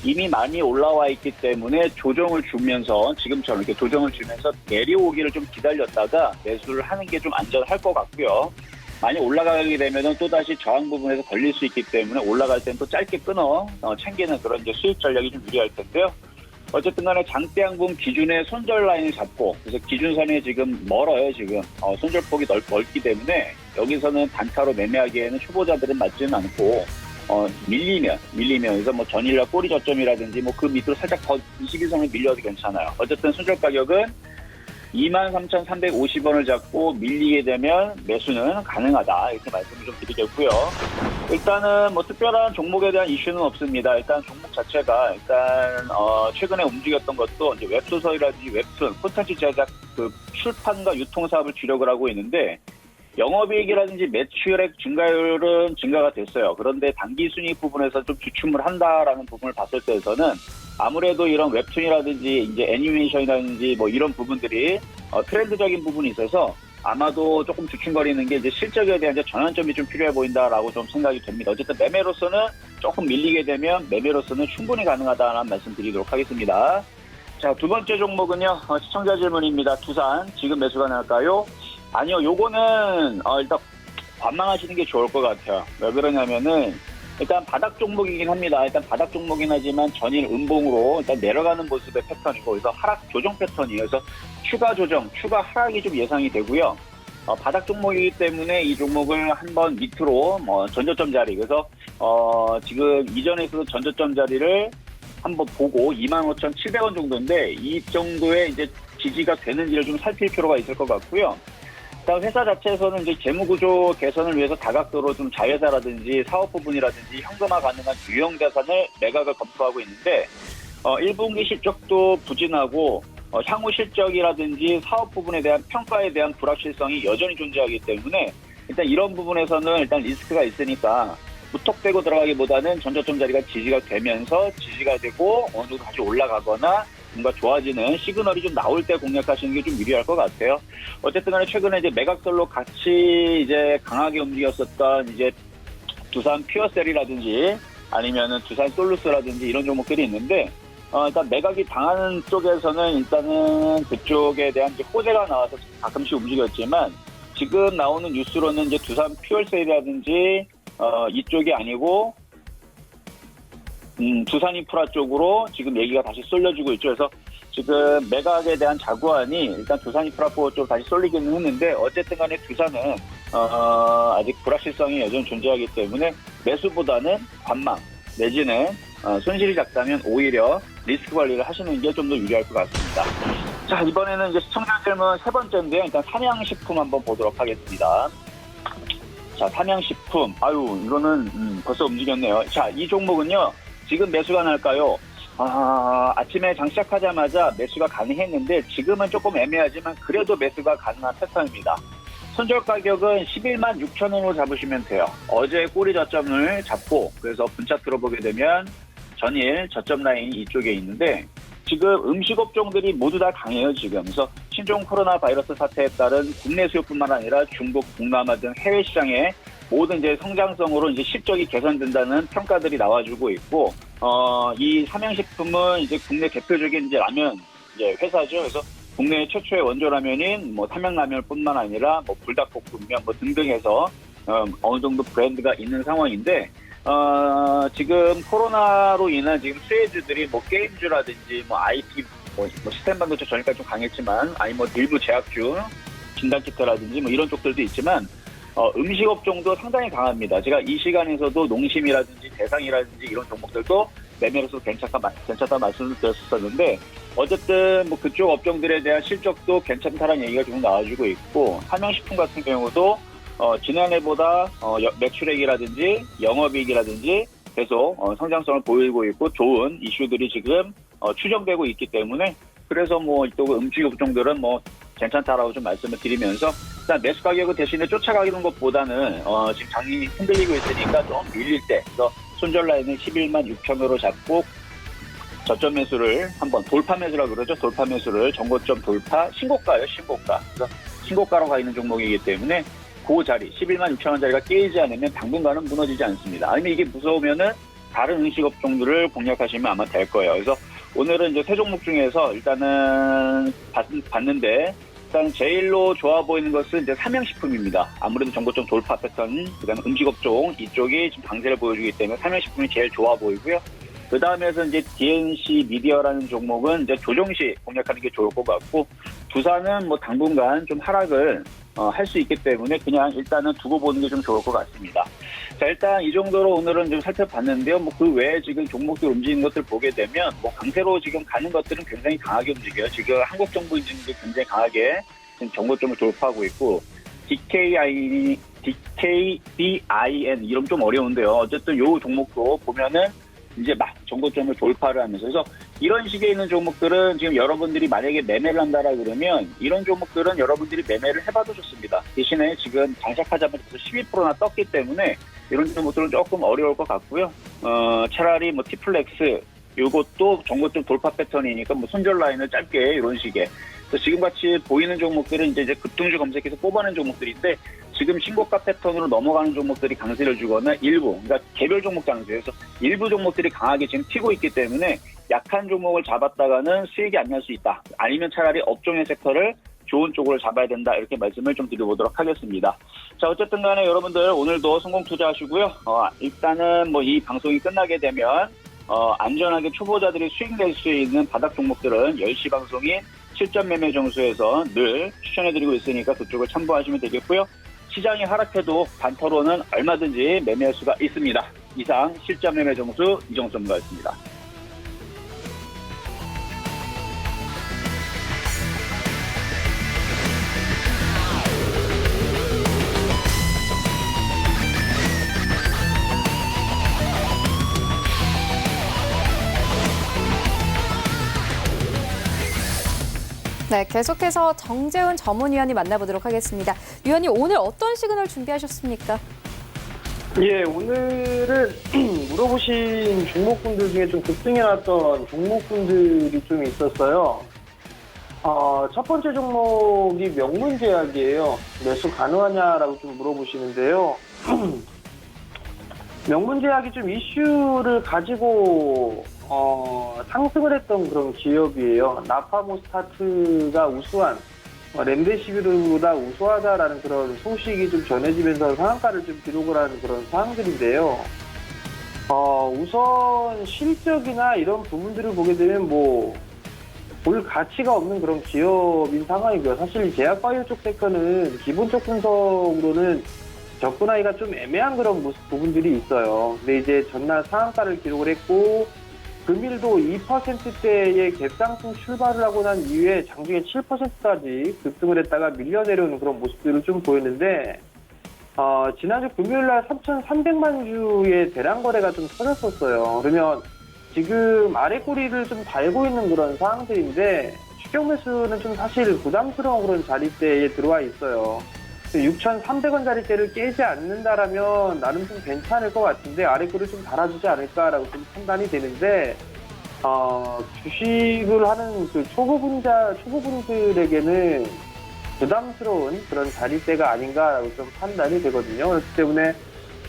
이미 많이 올라와 있기 때문에 조정을 주면서 지금처럼 이렇게 조정을 주면서 내려오기를 좀 기다렸다가 매수를 하는 게 좀 안전할 것 같고요. 많이 올라가게 되면은 또다시 저항 부분에서 걸릴 수 있기 때문에 올라갈 때는 또 짧게 끊어 챙기는 그런 이제 수익 전략이 좀 유리할 텐데요. 어쨌든 간에 장대양봉 기준의 손절 라인을 잡고 그래서 기준선에 지금 멀어요. 지금 손절폭이 넓기 때문에 여기서는 단타로 매매하기에는 초보자들은 맞지는 않고 밀리면 그래서 뭐 전일날 꼬리 저점이라든지 뭐 그 밑으로 살짝 더 21선을 밀려도 괜찮아요. 어쨌든 손절 가격은 23,350원을 잡고 밀리게 되면 매수는 가능하다, 이렇게 말씀을 좀 드리겠고요. 일단은 뭐 특별한 종목에 대한 이슈는 없습니다. 일단 종목 자체가 최근에 움직였던 것도 이제 웹소설이라든지 웹툰, 콘텐츠 제작 그 출판과 유통 사업을 주력을 하고 있는데, 영업이익이라든지 매출액 증가율은 증가가 됐어요. 그런데 당기순이익 부분에서 좀 주춤을 한다라는 부분을 봤을 때에서는 아무래도 이런 웹툰이라든지 이제 애니메이션이라든지 뭐 이런 부분들이 트렌드적인 부분이 있어서 아마도 조금 주춤거리는 게 이제 실적에 대한 이제 전환점이 좀 필요해 보인다라고 좀 생각이 됩니다. 어쨌든 매매로서는 조금 밀리게 되면 매매로서는 충분히 가능하다는 말씀 드리도록 하겠습니다. 자, 두 번째 종목은요, 시청자 질문입니다. 두산 지금 매수 가능할까요? 아니요, 요거는 일단 관망하시는 게 좋을 것 같아요. 왜 그러냐면은 일단 바닥 종목이긴 합니다. 일단 바닥 종목이긴 하지만 전일 음봉으로 일단 내려가는 모습의 패턴이고, 그래서 하락 조정 패턴이에요. 그래서 추가 조정, 추가 하락이 좀 예상이 되고요. 바닥 종목이기 때문에 이 종목을 한번 밑으로 전저점 자리, 그래서 지금 이전에서도 전저점 자리를 한번 보고 25,700원 정도인데 이 정도의 이제 지지가 되는지를 좀 살필 필요가 있을 것 같고요. 일단 회사 자체에서는 이제 재무구조 개선을 위해서 다각도로 좀 자회사라든지 사업 부분이라든지 현금화 가능한 유형 자산을 매각을 검토하고 있는데 1분기 실적도 부진하고 향후 실적이라든지 사업 부분에 대한 평가에 대한 불확실성이 여전히 존재하기 때문에 일단 이런 부분에서는 일단 리스크가 있으니까 무턱대고 들어가기보다는 전저점 자리가 지지가 되면서 지지가 되고 어느 정도 다시 올라가거나 뭔가 좋아지는 시그널이 좀 나올 때 공략하시는 게 좀 유리할 것 같아요. 어쨌든 간에 최근에 이제 매각설로 같이 이제 강하게 움직였었던 이제 두산 퓨어셀이라든지 아니면은 두산 솔루스라든지 이런 종목들이 있는데, 일단 매각이 당하는 쪽에서는 일단은 그쪽에 대한 이제 호재가 나와서 가끔씩 움직였지만, 지금 나오는 뉴스로는 이제 두산 퓨어셀이라든지 이쪽이 아니고 두산 인프라 쪽으로 지금 얘기가 다시 쏠려지고 있죠. 그래서 지금 매각에 대한 자구안이 일단 두산 인프라 쪽으로 다시 쏠리기는 했는데, 어쨌든 간에 두산은 아직 불확실성이 여전히 존재하기 때문에 매수보다는 관망 내지는 손실이 작다면 오히려 리스크 관리를 하시는 게 좀 더 유리할 것 같습니다. 자, 이번에는 이제 시청자 질문 세 번째인데요. 일단 삼양식품 한번 보도록 하겠습니다. 자, 삼양식품. 아유, 이거는 벌써 움직였네요. 자, 이 종목은요, 지금 매수가 날까요? 아침에 장 시작하자마자 매수가 가능했는데 지금은 조금 애매하지만 그래도 매수가 가능한 패턴입니다. 손절 가격은 11만 6천 원으로 잡으시면 돼요. 어제 꼬리 저점을 잡고, 그래서 분차트로 보게 되면 전일 저점 라인이 이쪽에 있는데, 지금 음식업종들이 모두 다 강해요, 지금. 그래서 신종 코로나 바이러스 사태에 따른 국내 수요뿐만 아니라 중국, 동남아 등 해외 시장에 모든 이제 성장성으로 이제 실적이 개선된다는 평가들이 나와주고 있고, 이 삼양식품은 이제 국내 대표적인 이제 라면 이제 회사죠. 그래서 국내 최초의 원조 라면인 뭐 삼양라면뿐만 아니라 뭐 불닭볶음면 뭐 등등 해서 어느 정도 브랜드가 있는 상황인데, 지금 코로나로 인한 지금 수혜주들이 뭐 게임주라든지 뭐 IT 뭐 시스템 반도체 전일까지 좀 강했지만, 아니 뭐 일부 제약주, 진단키트라든지 뭐 이런 쪽들도 있지만, 음식업종도 상당히 강합니다. 제가 이 시간에서도 농심이라든지 대상이라든지 이런 종목들도 매매로서 괜찮다 말씀을 드렸었는데, 어쨌든 뭐 그쪽 업종들에 대한 실적도 괜찮다라는 얘기가 좀 나와주고 있고, 삼양식품 같은 경우도 지난해보다 매출액이라든지 영업이익이라든지 계속 성장성을 보이고 있고 좋은 이슈들이 지금 추정되고 있기 때문에, 그래서 뭐 또 음식 업종들은 뭐 괜찮다라고 좀 말씀을 드리면서, 일단 매수 가격을 대신에 쫓아가는 것보다는 지금 장이 흔들리고 있으니까 좀 밀릴 때, 그래서 손절 라인을 11만 6천으로 잡고 저점 매수를 한번 돌파 매수라고 그러죠. 돌파 매수를 전고점 돌파, 신고가예요, 신고가. 그래서 신고가로 가 있는 종목이기 때문에 그 자리 11만 6천 원 자리가 깨지지 않으면 당분간은 무너지지 않습니다. 아니면 이게 무서우면은 다른 음식업종들을 공략하시면 아마 될 거예요. 그래서 오늘은 이제 세 종목 중에서 일단은 봤는데, 일단 제일로 좋아 보이는 것은 이제 삼양식품입니다. 아무래도 전고점 돌파 패턴, 그다음에 음식업종 이쪽이 지금 강세를 보여주기 때문에 삼양식품이 제일 좋아 보이고요. 그 다음에서 이제 DNC 미디어라는 종목은 이제 조정시 공략하는 게 좋을 것 같고, 두산은 뭐 당분간 좀 하락을 할 수 있기 때문에 그냥 일단은 두고 보는 게 좀 좋을 것 같습니다. 자, 일단 이 정도로 오늘은 좀 살펴봤는데요. 뭐 그 외에 지금 종목들 움직이는 것들 보게 되면 뭐 강세로 지금 가는 것들은 굉장히 강하게 움직여요. 지금 한국 정부 인증도 굉장히 강하게 지금 정고점을 돌파하고 있고 DKBIN 이름 좀 어려운데요. 어쨌든 요 종목도 보면은 이제 막 정고점을 돌파를 하면서 그래서 이런 식에 있는 종목들은 지금 여러분들이 만약에 매매를 한다라 그러면 이런 종목들은 여러분들이 매매를 해봐도 좋습니다. 대신에 지금 장착하자마자 12%나 떴기 때문에 이런 종목들은 조금 어려울 것 같고요. 차라리 뭐 티플렉스 요것도 정고점 돌파 패턴이니까 뭐 손절 라인을 짧게 이런 식의 지금 같이 보이는 종목들은 이제 급등주 검색해서 뽑아낸 종목들인데 지금 신고가 패턴으로 넘어가는 종목들이 강세를 주거나 일부, 그러니까 개별 종목 장세에서 일부 종목들이 강하게 지금 튀고 있기 때문에 약한 종목을 잡았다가는 수익이 안 날 수 있다. 아니면 차라리 업종의 섹터를 좋은 쪽으로 잡아야 된다. 이렇게 말씀을 좀 드려보도록 하겠습니다. 자, 어쨌든 간에 여러분들 오늘도 성공 투자하시고요. 일단은 뭐 이 방송이 끝나게 되면 안전하게 초보자들이 수익 낼 수 있는 바닥 종목들은 10시 방송인 실전 매매 정수에서 늘 추천해드리고 있으니까 그쪽을 참고하시면 되겠고요. 시장이 하락해도 단타로는 얼마든지 매매할 수가 있습니다. 이상 실전 매매 정수 이정수 전문가였습니다. 네, 계속해서 정재훈 전문위원님 만나보도록 하겠습니다. 위원님, 오늘 어떤 시그널 준비하셨습니까? 예, 오늘은 물어보신 종목군들 중에 좀 급등해놨던 종목군들이 좀 있었어요. 첫 번째 종목이 명문제약이에요. 매수 가능하냐라고 좀 물어보시는데요. 명문제약이 좀 이슈를 가지고 상승을 했던 그런 기업이에요. 나파모스타트가 우수한, 렘데시비르보다 우수하다라는 그런 소식이 좀 전해지면서 상한가를 좀 기록을 하는 그런 사항들인데요. 우선 실적이나 이런 부분들을 보게 되면 볼 가치가 없는 그런 기업인 상황이고요. 사실 제약바이오 쪽 섹터는 기본적 분석으로는 접근하기가 좀 애매한 그런 부분들이 있어요. 근데 이제 전날 상한가를 기록을 했고, 금일도 2%대의 갭상승 출발을 하고 난 이후에 장중에 7%까지 급등을 했다가 밀려 내려오는 그런 모습들을 좀 보였는데, 지난주 금요일날 3,300만 주의 대량 거래가 좀 터졌었어요. 그러면 지금 아래 꼬리를 좀 달고 있는 그런 상황들인데, 추격 매수는 좀 사실 부담스러운 그런 자리대에 들어와 있어요. 6,300원 자리대를 깨지 않는다라면 나름 좀 괜찮을 것 같은데 아래 꼬리를 좀 달아주지 않을까라고 좀 판단이 되는데 주식을 하는 그 초보분들에게는 부담스러운 그런 자리대가 아닌가라고 좀 판단이 되거든요. 그렇기 때문에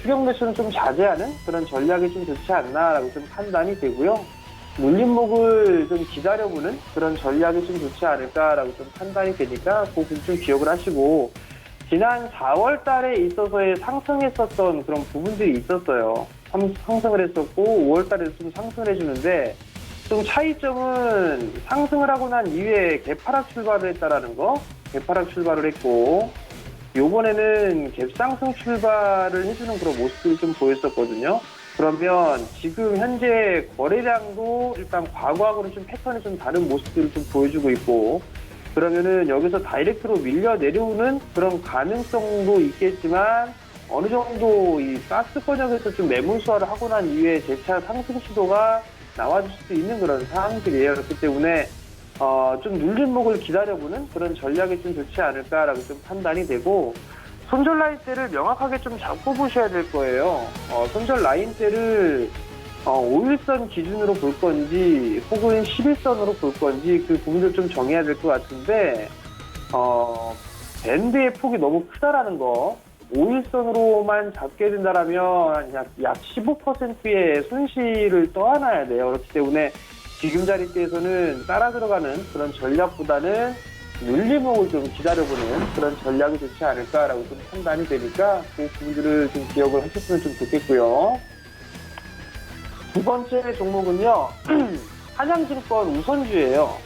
추격 매수는 좀 자제하는 그런 전략이 좀 좋지 않나라고 좀 판단이 되고요. 물림목을 좀 기다려보는 그런 전략이 좀 좋지 않을까라고 좀 판단이 되니까 그 부분 좀 기억을 하시고 지난 4월 달에 있어서의 상승했었던 그런 부분들이 있었어요. 상승을 했었고 5월 달에도 좀 상승을 해주는데 좀 차이점은 상승을 하고 난 이후에 개파락 출발을 했다라는 거, 개파락 출발을 했고 요번에는 갭상승 출발을 해주는 그런 모습들이 좀 보였었거든요. 그러면 지금 현재 거래량도 일단 과거하고는 좀 패턴이 좀 다른 모습들을 좀 보여주고 있고 그러면은 여기서 다이렉트로 밀려 내려오는 그런 가능성도 있겠지만 어느 정도 이 가스 권역에서 좀 매물수화를 하고 난 이후에 재차 상승 시도가 나와줄 수도 있는 그런 상황들이에요. 그렇기 때문에 좀 눌림목을 기다려보는 그런 전략이 좀 좋지 않을까라고 좀 판단이 되고 손절 라인대를 명확하게 좀 잡고 보셔야 될 거예요. 손절 라인대를 5일선 기준으로 볼 건지 혹은 11선으로 볼 건지 그 부분을 좀 정해야 될 것 같은데 밴드의 폭이 너무 크다라는 거 5일선으로만 잡게 된다라면 약 15%의 손실을 떠안아야 돼요. 그렇기 때문에 지금 자리대에서는 따라 들어가는 그런 전략보다는 눌림목을 좀 기다려보는 그런 전략이 좋지 않을까라고 좀 판단이 되니까 그 부분들을 좀 기억을 하셨으면 좀 좋겠고요. 두 번째 종목은요, 한양증권 우선주예요.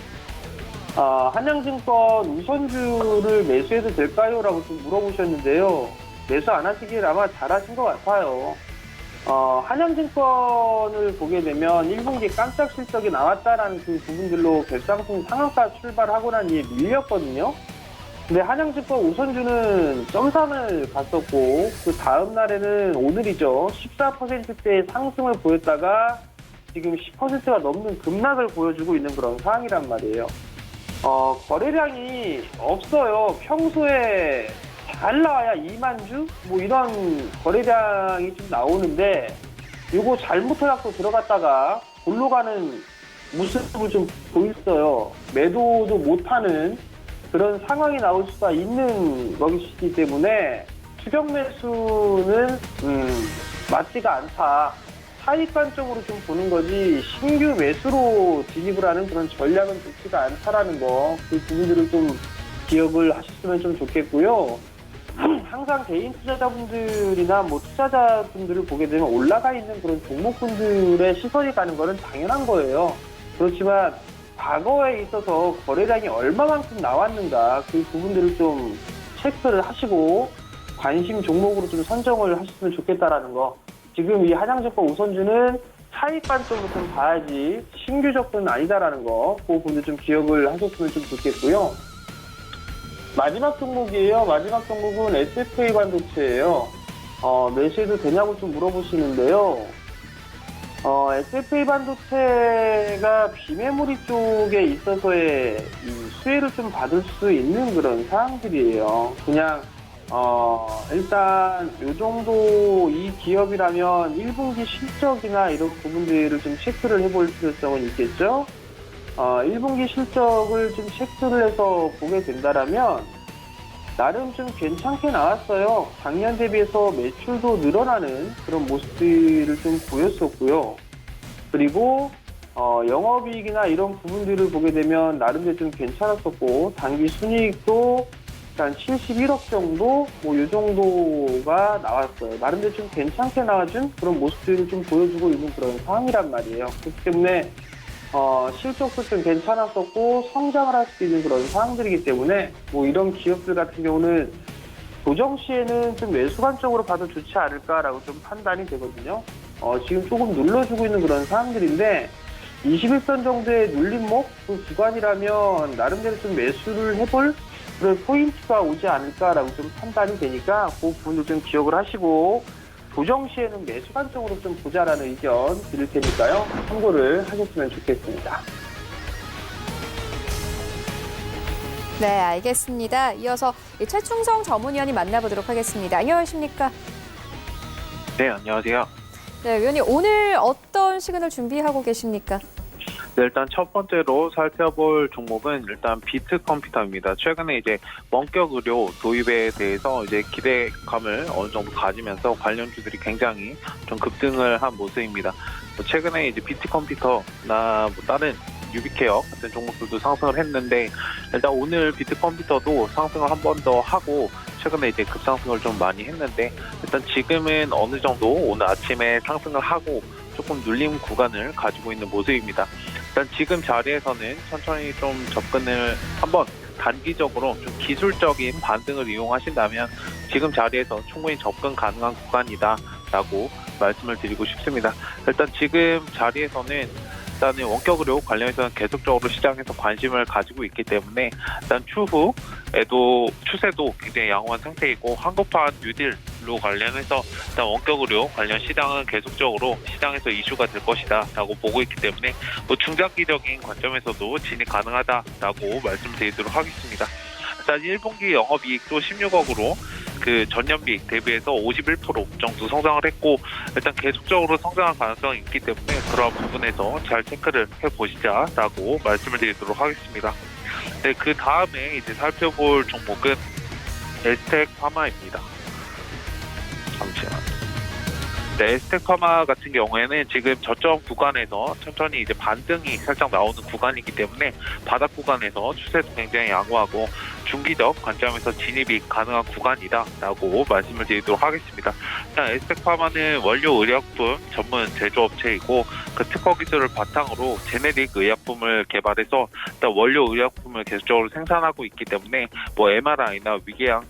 한양증권 우선주를 매수해도 될까요? 라고 좀 물어보셨는데요. 매수 안 하시길 아마 잘하신 것 같아요. 한양증권을 보게 되면 1분기 깜짝 실적이 나왔다라는 그 부분들로 결상품 상한가 출발하고 난 뒤에 밀렸거든요. 근데 한양증권 우선주는 점상을 갔었고, 그 다음 날에는 오늘이죠. 14%대의 상승을 보였다가 지금 10%가 넘는 급락을 보여주고 있는 그런 상황이란 말이에요. 거래량이 없어요. 평소에 잘 나와야 2만 주? 뭐 이런 거래량이 좀 나오는데, 요거 잘못해갖고 들어갔다가 골로 가는 모습을 좀 보였어요. 매도도 못하는 그런 상황이 나올 수가 있는 것이기 때문에 추격 매수는 맞지가 않다. 차익 관점으로 좀 보는 거지 신규 매수로 진입을 하는 그런 전략은 좋지가 않다라는 거, 그 부분들을 좀 기억을 하셨으면 좀 좋겠고요. 항상 개인 투자자분들이나 뭐 투자자분들을 보게 되면 올라가 있는 그런 종목분들의 시선이 가는 거는 당연한 거예요. 그렇지만 과거에 있어서 거래량이 얼마만큼 나왔는가, 그 부분들을 좀 체크를 하시고 관심 종목으로 좀 선정을 하셨으면 좋겠다라는 거. 지금 이 한양증권 우선주는 차익 관점으로 좀 봐야지 신규 접근은 아니다라는 거, 그 부분들 좀 기억을 하셨으면 좀 좋겠고요. 마지막 종목이에요. 마지막 종목은 SFA 반도체예요. 매수해도 되냐고 좀 물어보시는데요. SFA 반도체가 비메모리 쪽에 있어서의 이 수혜를 좀 받을 수 있는 그런 사항들이에요. 그냥 일단 요 정도 이 기업이라면 1분기 실적이나 이런 부분들을 좀 체크를 해볼 필요성은 있겠죠. 1분기 실적을 좀 체크를 해서 보게 된다라면 나름 좀 괜찮게 나왔어요. 작년 대비해서 매출도 늘어나는 그런 모습들을 좀 보였었고요. 그리고 영업이익이나 이런 부분들을 보게 되면 나름대로 좀 괜찮았었고, 단기 순이익도 한 71억 정도, 뭐 요 정도가 나왔어요. 나름대로 좀 괜찮게 나와준 그런 모습들을 좀 보여주고 있는 그런 상황이란 말이에요. 그렇기 때문에 실적도 좀 괜찮았었고 성장을 할 수 있는 그런 상황들이기 때문에 뭐 이런 기업들 같은 경우는 조정 시에는 좀 매수 관점으로 봐도 좋지 않을까라고 좀 판단이 되거든요. 지금 조금 눌러주고 있는 그런 상황들인데 21선 정도의 눌림목 그 구간이라면 나름대로 좀 매수를 해볼 그런 포인트가 오지 않을까라고 좀 판단이 되니까 그 부분도 좀 기억을 하시고 조정 시에는 매수 관점으로 좀 보자라는 의견 드릴 테니까요. 참고를 하셨으면 좋겠습니다. 네, 알겠습니다. 이어서 최충성 전문위원님 만나보도록 하겠습니다. 안녕하십니까? 네, 안녕하세요. 네, 위원님 오늘 어떤 시그널 준비하고 계십니까? 네, 일단 첫 번째로 살펴볼 종목은 일단 비트 컴퓨터입니다. 최근에 이제 원격 의료 도입에 대해서 이제 기대감을 어느 정도 가지면서 관련주들이 굉장히 좀 급등을 한 모습입니다. 최근에 이제 비트 컴퓨터나 뭐 다른 유비케어 같은 종목들도 상승을 했는데 일단 오늘 비트 컴퓨터도 상승을 한 번 더 하고 최근에 이제 급상승을 좀 많이 했는데 일단 지금은 어느 정도 오늘 아침에 상승을 하고 조금 눌림 구간을 가지고 있는 모습입니다. 일단 지금 자리에서는 천천히 좀 접근을 한번 단기적으로 좀 기술적인 반등을 이용하신다면 지금 자리에서 충분히 접근 가능한 구간이다라고 말씀을 드리고 싶습니다. 일단 지금 자리에서는 일단은 원격의료 관련해서는 계속적으로 시장에서 관심을 가지고 있기 때문에 일단 추후에도 추세도 굉장히 양호한 상태이고 한국판 뉴딜로 관련해서 일단 원격의료 관련 시장은 계속적으로 시장에서 이슈가 될 것이다라고 보고 있기 때문에 뭐 중장기적인 관점에서도 진입 가능하다라고 말씀드리도록 하겠습니다. 일단 1분기 영업이익도 16억으로 그 전년비 대비해서 51% 정도 성장을 했고 일단 계속적으로 성장할 가능성이 있기 때문에 그러한 부분에서 잘 체크를 해보시자라고 말씀을 드리도록 하겠습니다. 네, 그 다음에 이제 살펴볼 종목은 에스텍 파마입니다. 잠시만. 네, 에스테카마 같은 경우에는 지금 저점 구간에서 천천히 이제 반등이 살짝 나오는 구간이기 때문에 바닥 구간에서 추세도 굉장히 양호하고 중기적 관점에서 진입이 가능한 구간이다라고 말씀을 드리도록 하겠습니다. 일단 에스테카마는 원료 의약품 전문 제조업체이고 그 특허 기술을 바탕으로 제네릭 의약품을 개발해서 일단 원료 의약품을 계속적으로 생산하고 있기 때문에 뭐 MRI나 위궤양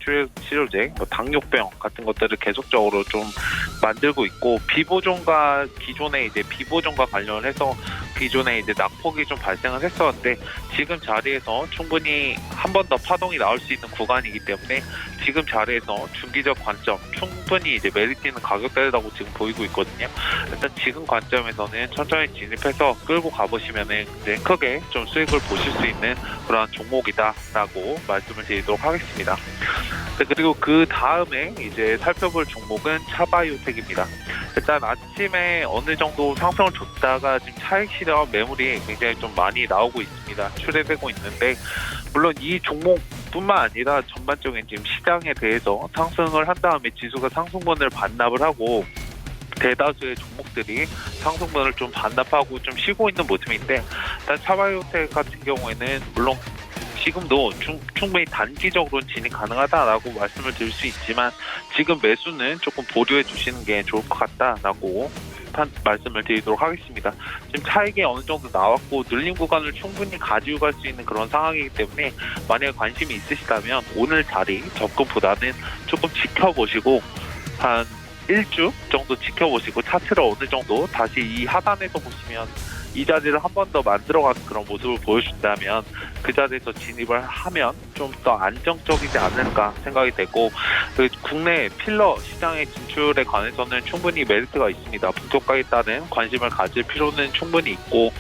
치료제, 뭐 당뇨병 같은 것들을 계속적으로 좀 만들고 있고 비보존과 기존의 이제 비보존과 관련해서 기존에 이제 낙폭이 좀 발생을 했었는데 지금 자리에서 충분히 한 번 더 파동이 나올 수 있는 구간이기 때문에 지금 자리에서 중기적 관점 충분히 이제 메리트 있는 가격대라고 지금 보이고 있거든요. 일단 지금 관점에서는 천천히 진입해서 끌고 가보시면은 이제 크게 좀 수익을 보실 수 있는 그런 종목이다라고 말씀을 드리도록 하겠습니다. 네, 그리고 그 다음에 이제 살펴볼 종목은 차바이오텍입니다. 일단 아침에 어느 정도 상승을 줬다가 지금 차익 실현 매물이 굉장히 좀 많이 나오고 있습니다. 출회되고 있는데 물론 이 종목뿐만 아니라 전반적인 지금 시장에 대해서 상승을 한 다음에 지수가 상승분을 반납을 하고 대다수의 종목들이 상승분을 좀 반납하고 좀 쉬고 있는 모습인데 일단 차바이오텍 같은 경우에는 물론 지금도 충분히 단기적으로 진입 가능하다라고 말씀을 드릴 수 있지만 지금 매수는 조금 보류해 주시는 게 좋을 것 같다라고 말씀을 드리도록 하겠습니다. 지금 차익이 어느 정도 나왔고 늘림 구간을 충분히 가지고 갈 수 있는 그런 상황이기 때문에 만약에 관심이 있으시다면 오늘 자리 접근보다는 조금 지켜보시고 한 1주 정도 지켜보시고 차트를 어느 정도 다시 이 하단에서 보시면 이 자리를 한 번 더 만들어가는 그런 모습을 보여준다면 그 자리에서 진입을 하면 좀 더 안정적이지 않을까 생각이 되고 국내 필러 시장의 진출에 관해서는 충분히 메리트가 있습니다. 본격화에 따른 관심을 가질 필요는 충분히 있고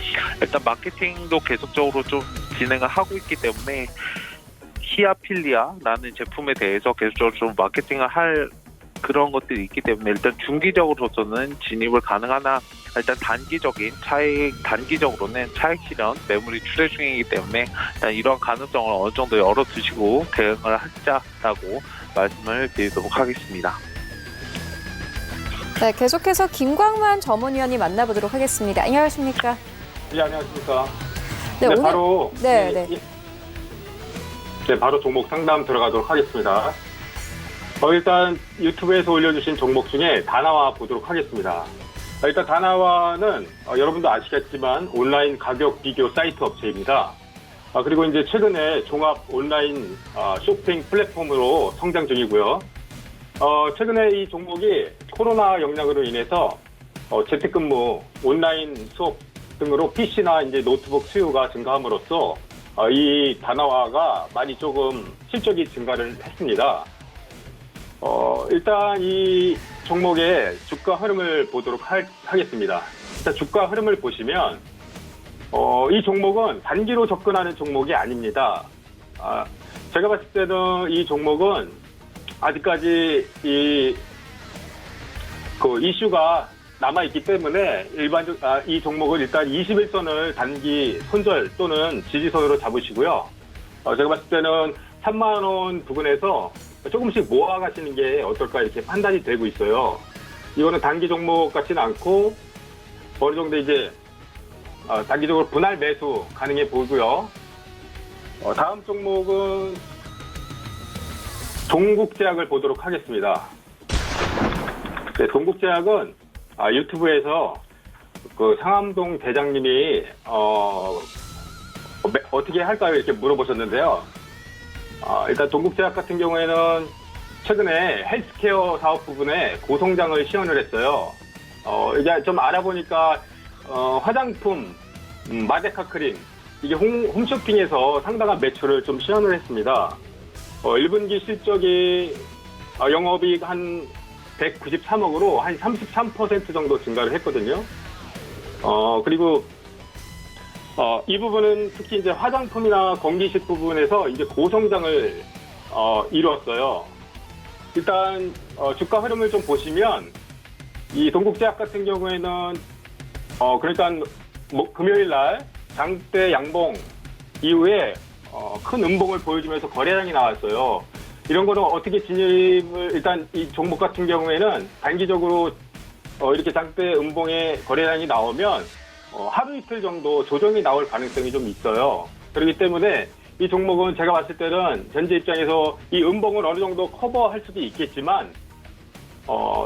일단 마케팅도 계속적으로 좀 진행을 하고 있기 때문에 히아필리아라는 제품에 대해서 계속적으로 좀 마케팅을 할 그런 것들이 있기 때문에 일단 중기적으로서는 진입을 가능하나 일단 단기적으로는 차익 실현 매물이 출회 중이기 때문에 일단 이러한 가능성을 어느 정도 열어두시고 대응을 하자라고 말씀을 드리도록 하겠습니다. 네, 계속해서 김광만 전문위원님 만나보도록 하겠습니다. 안녕하십니까? 네, 안녕하십니까. 네, 오늘 바로 네. 바로 종목 상담 들어가도록 하겠습니다. 일단 유튜브에서 올려주신 종목 중에 다나와 보도록 하겠습니다. 일단 다나와는 여러분도 아시겠지만 온라인 가격 비교 사이트 업체입니다. 그리고 이제 최근에 종합 온라인 쇼핑 플랫폼으로 성장 중이고요. 최근에 이 종목이 코로나 영향으로 인해서 재택근무, 온라인 수업 등으로 PC나 이제 노트북 수요가 증가함으로써 이 다나와가 많이 조금 실적이 증가를 했습니다. 일단 이 종목의 주가 흐름을 보도록 하겠습니다. 일단 주가 흐름을 보시면 이 종목은 단기로 접근하는 종목이 아닙니다. 제가 봤을 때는 이 종목은 아직까지 그 이슈가 남아있기 때문에 이 종목을 일단 21선을 단기 손절 또는 지지선으로 잡으시고요. 제가 봤을 때는 3만 원 부근에서 조금씩 모아가시는 게 어떨까 이렇게 판단이 되고 있어요. 이거는 단기 종목 같지는 않고 어느 정도 이제 단기적으로 분할 매수 가능해 보이고요. 다음 종목은 동국제약을 보도록 하겠습니다. 네, 동국제약은 유튜브에서 그 상암동 대장님이 어떻게 할까요? 이렇게 물어보셨는데요. 일단 동국제약 같은 경우에는 최근에 헬스케어 사업 부분에 고성장을 시연을 했어요. 이제 좀 알아보니까 화장품, 마데카 크림 이게 홈쇼핑에서 상당한 매출을 좀 시연을 했습니다. 1분기 실적이 영업이익 한 193억으로 한 33% 정도 증가를 했거든요. 그리고 이 부분은 특히 이제 화장품이나 건기식 부분에서 이제 고성장을 이루었어요. 일단 주가 흐름을 좀 보시면 이 동국제약 같은 경우에는 그러니까 금요일 날 장대 양봉 이후에 큰 음봉을 보여주면서 거래량이 나왔어요. 이런 거는 어떻게 진입을 일단 이 종목 같은 경우에는 단기적으로 이렇게 장대 음봉의 거래량이 나오면 하루 이틀 정도 조정이 나올 가능성이 좀 있어요. 그렇기 때문에 이 종목은 제가 봤을 때는 현재 입장에서 이 음봉을 어느 정도 커버할 수도 있겠지만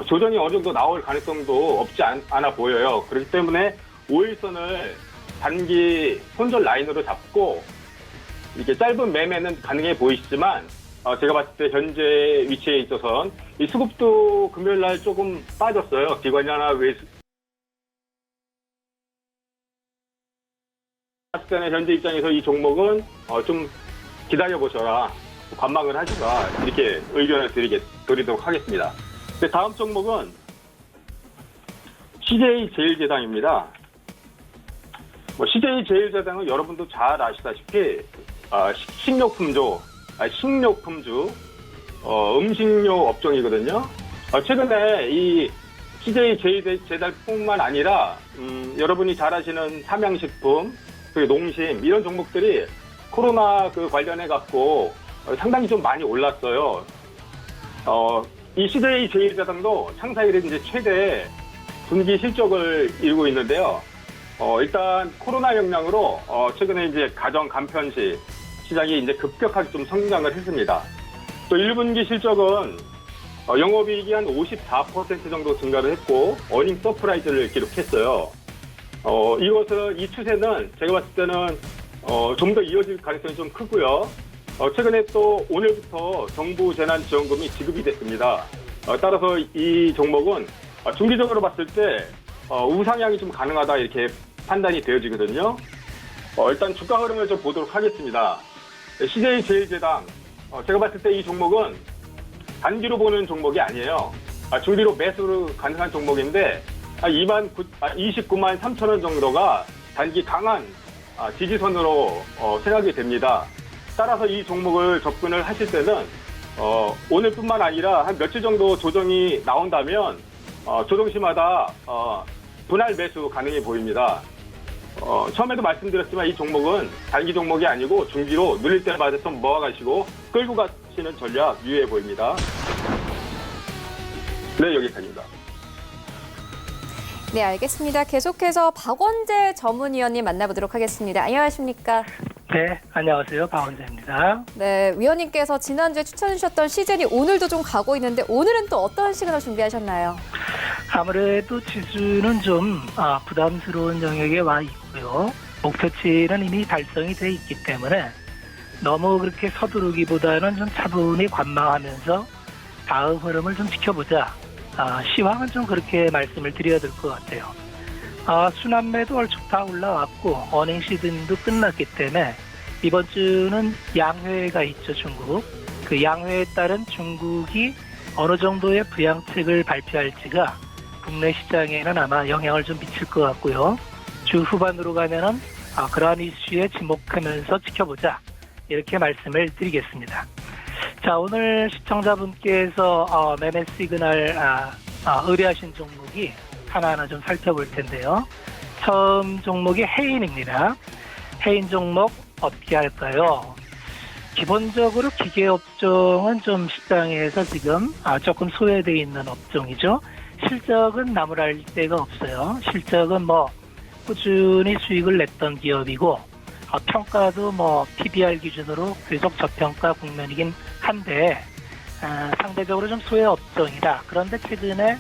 조정이 어느 정도 나올 가능성도 없지 않아 보여요. 그렇기 때문에 5일선을 단기 손절 라인으로 잡고 이렇게 짧은 매매는 가능해 보이시지만 제가 봤을 때 현재 위치에 있어서는 이 수급도 금요일 날 조금 빠졌어요. 기관이나 외수 봤을 때는 현재 입장에서 이 종목은 좀 기다려보셔라, 관망을 하시라, 이렇게 의견을 드리도록 하겠습니다. 다음 종목은 CJ제일제당입니다. CJ제일제당은 여러분도 잘 아시다시피 식료품주 음식료 업종이거든요. 최근에 이 CJ제일제당뿐만 아니라 여러분이 잘 아시는 삼양식품, 그리고 농심 이런 종목들이 코로나 관련해 갖고 상당히 좀 많이 올랐어요. 이 CJ제일제당도 창사 이래 이제 최대 분기 실적을 이루고 있는데요. 일단 코로나 영향으로 최근에 이제 가정 간편식 시장이 이제 급격하게 좀 성장을 했습니다. 또 1분기 실적은 영업이익이 한 54% 정도 증가를 했고 어닝 서프라이즈를 기록했어요. 이 추세는 제가 봤을 때는 좀 더 이어질 가능성이 좀 크고요. 최근에 또 오늘부터 정부 재난지원금이 지급이 됐습니다. 따라서 이 종목은 중기적으로 봤을 때 우상향이 좀 가능하다 이렇게 판단이 되어지거든요. 일단 주가 흐름을 좀 보도록 하겠습니다. CJ제일제당 제가 봤을 때 이 종목은 단기로 보는 종목이 아니에요. 중기로 매수로 가능한 종목인데 29만 3천 원 정도가 단기 강한 지지선으로 생각이 됩니다. 따라서 이 종목을 접근을 하실 때는 오늘뿐만 아니라 한 며칠 정도 조정이 나온다면 조정시마다 분할 매수 가능해 보입니다. 처음에도 말씀드렸지만 이 종목은 단기 종목이 아니고 중기로 눌릴 때마다 좀 모아가시고 끌고 가시는 전략 유효해 보입니다. 네, 여기까지입니다. 네, 알겠습니다. 계속해서 박원재 전문위원님 만나보도록 하겠습니다. 안녕하십니까? 네, 안녕하세요. 박원재입니다. 네, 위원님께서 지난주에 추천해 주셨던 시즌이 오늘도 좀 가고 있는데 오늘은 또 어떤 시그널 준비하셨나요? 아무래도 지수는 좀 부담스러운 영역에 와 있고요. 목표치는 이미 달성이 돼 있기 때문에 너무 그렇게 서두르기보다는 좀 차분히 관망하면서 다음 흐름을 좀 지켜보자. 시황은 좀 그렇게 말씀을 드려야 될 것 같아요. 순환매도 얼추 다 올라왔고 어닝 시즌도 끝났기 때문에 이번 주는 양회가 있죠. 중국. 그 양회에 따른 중국이 어느 정도의 부양책을 발표할지가 국내 시장에는 아마 영향을 좀 미칠 것 같고요. 주 후반으로 가면은 그러한 이슈에 지목하면서 지켜보자. 이렇게 말씀을 드리겠습니다. 자, 오늘 시청자분께서 매매 시그널 의뢰하신 종목이 하나하나 좀 살펴볼 텐데요. 처음 종목이 해인입니다. 해인 종목 어떻게 할까요? 기본적으로 기계업종은 좀 시장에서 지금 조금 소외되어 있는 업종이죠. 실적은 나무랄 데가 없어요. 실적은 꾸준히 수익을 냈던 기업이고 평가도 PBR 기준으로 계속 저평가 국면이긴 한데 상대적으로 좀 소외 업종이다. 그런데 최근에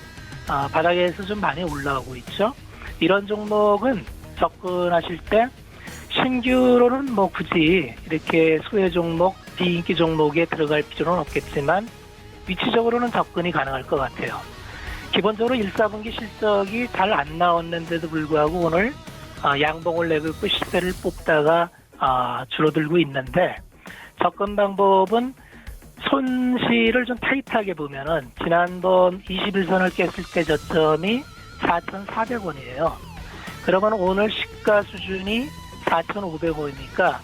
바닥에서 좀 많이 올라오고 있죠. 이런 종목은 접근하실 때 신규로는 굳이 이렇게 소외 종목, 비인기 종목에 들어갈 필요는 없겠지만 위치적으로는 접근이 가능할 것 같아요. 기본적으로 1, 4분기 실적이 잘 안 나왔는데도 불구하고 오늘 양봉을 내걸고 시세를 뽑다가 줄어들고 있는데 접근 방법은 손실을 좀 타이트하게 보면은 지난번 21선을 깼을 때 저점이 4,400원이에요. 그러면 오늘 시가 수준이 4,500원이니까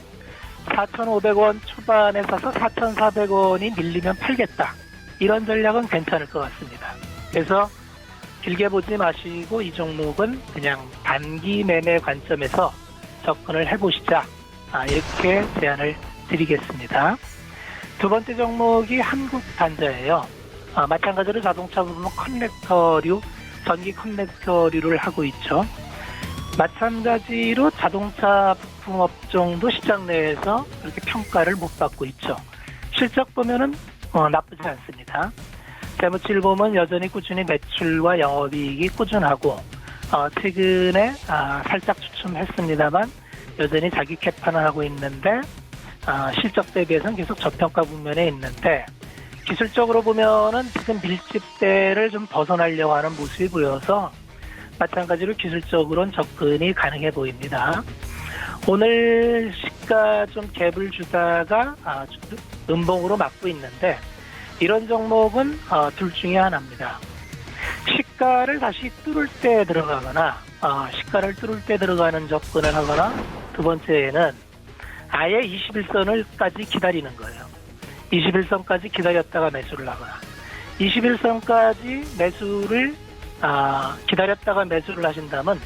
4,500원 초반에 사서 4,400원이 밀리면 팔겠다. 이런 전략은 괜찮을 것 같습니다. 그래서 길게 보지 마시고 이 종목은 그냥 단기 매매 관점에서 접근을 해보시자. 이렇게 제안을 드리겠습니다. 두 번째 종목이 한국단자예요. 마찬가지로 자동차 부분 커넥터류 전기 커넥터류를 하고 있죠. 마찬가지로 자동차 부품 업종도 시장 내에서 그렇게 평가를 못 받고 있죠. 실적 보면은 나쁘지 않습니다. 재무치를 보면 여전히 꾸준히 매출과 영업이익이 꾸준하고 최근에 살짝 주춤했습니다만 여전히 자기 개판을 하고 있는데 실적 대비해서는 계속 저평가 국면에 있는데 기술적으로 보면은 지금 밀집대를 좀 벗어나려고 하는 모습이 보여서 마찬가지로 기술적으로는 접근이 가능해 보입니다. 오늘 시가 좀 갭을 주다가 음봉으로 막고 있는데 이런 종목은 둘 중에 하나입니다. 시가를 다시 뚫을 때 들어가거나 시가를 뚫을 때 들어가는 접근을 하거나 두 번째는 아예 21선을까지 기다리는 거예요. 21선까지 기다렸다가 매수를 하거나 21선까지 매수를 기다렸다가 매수를 하신다면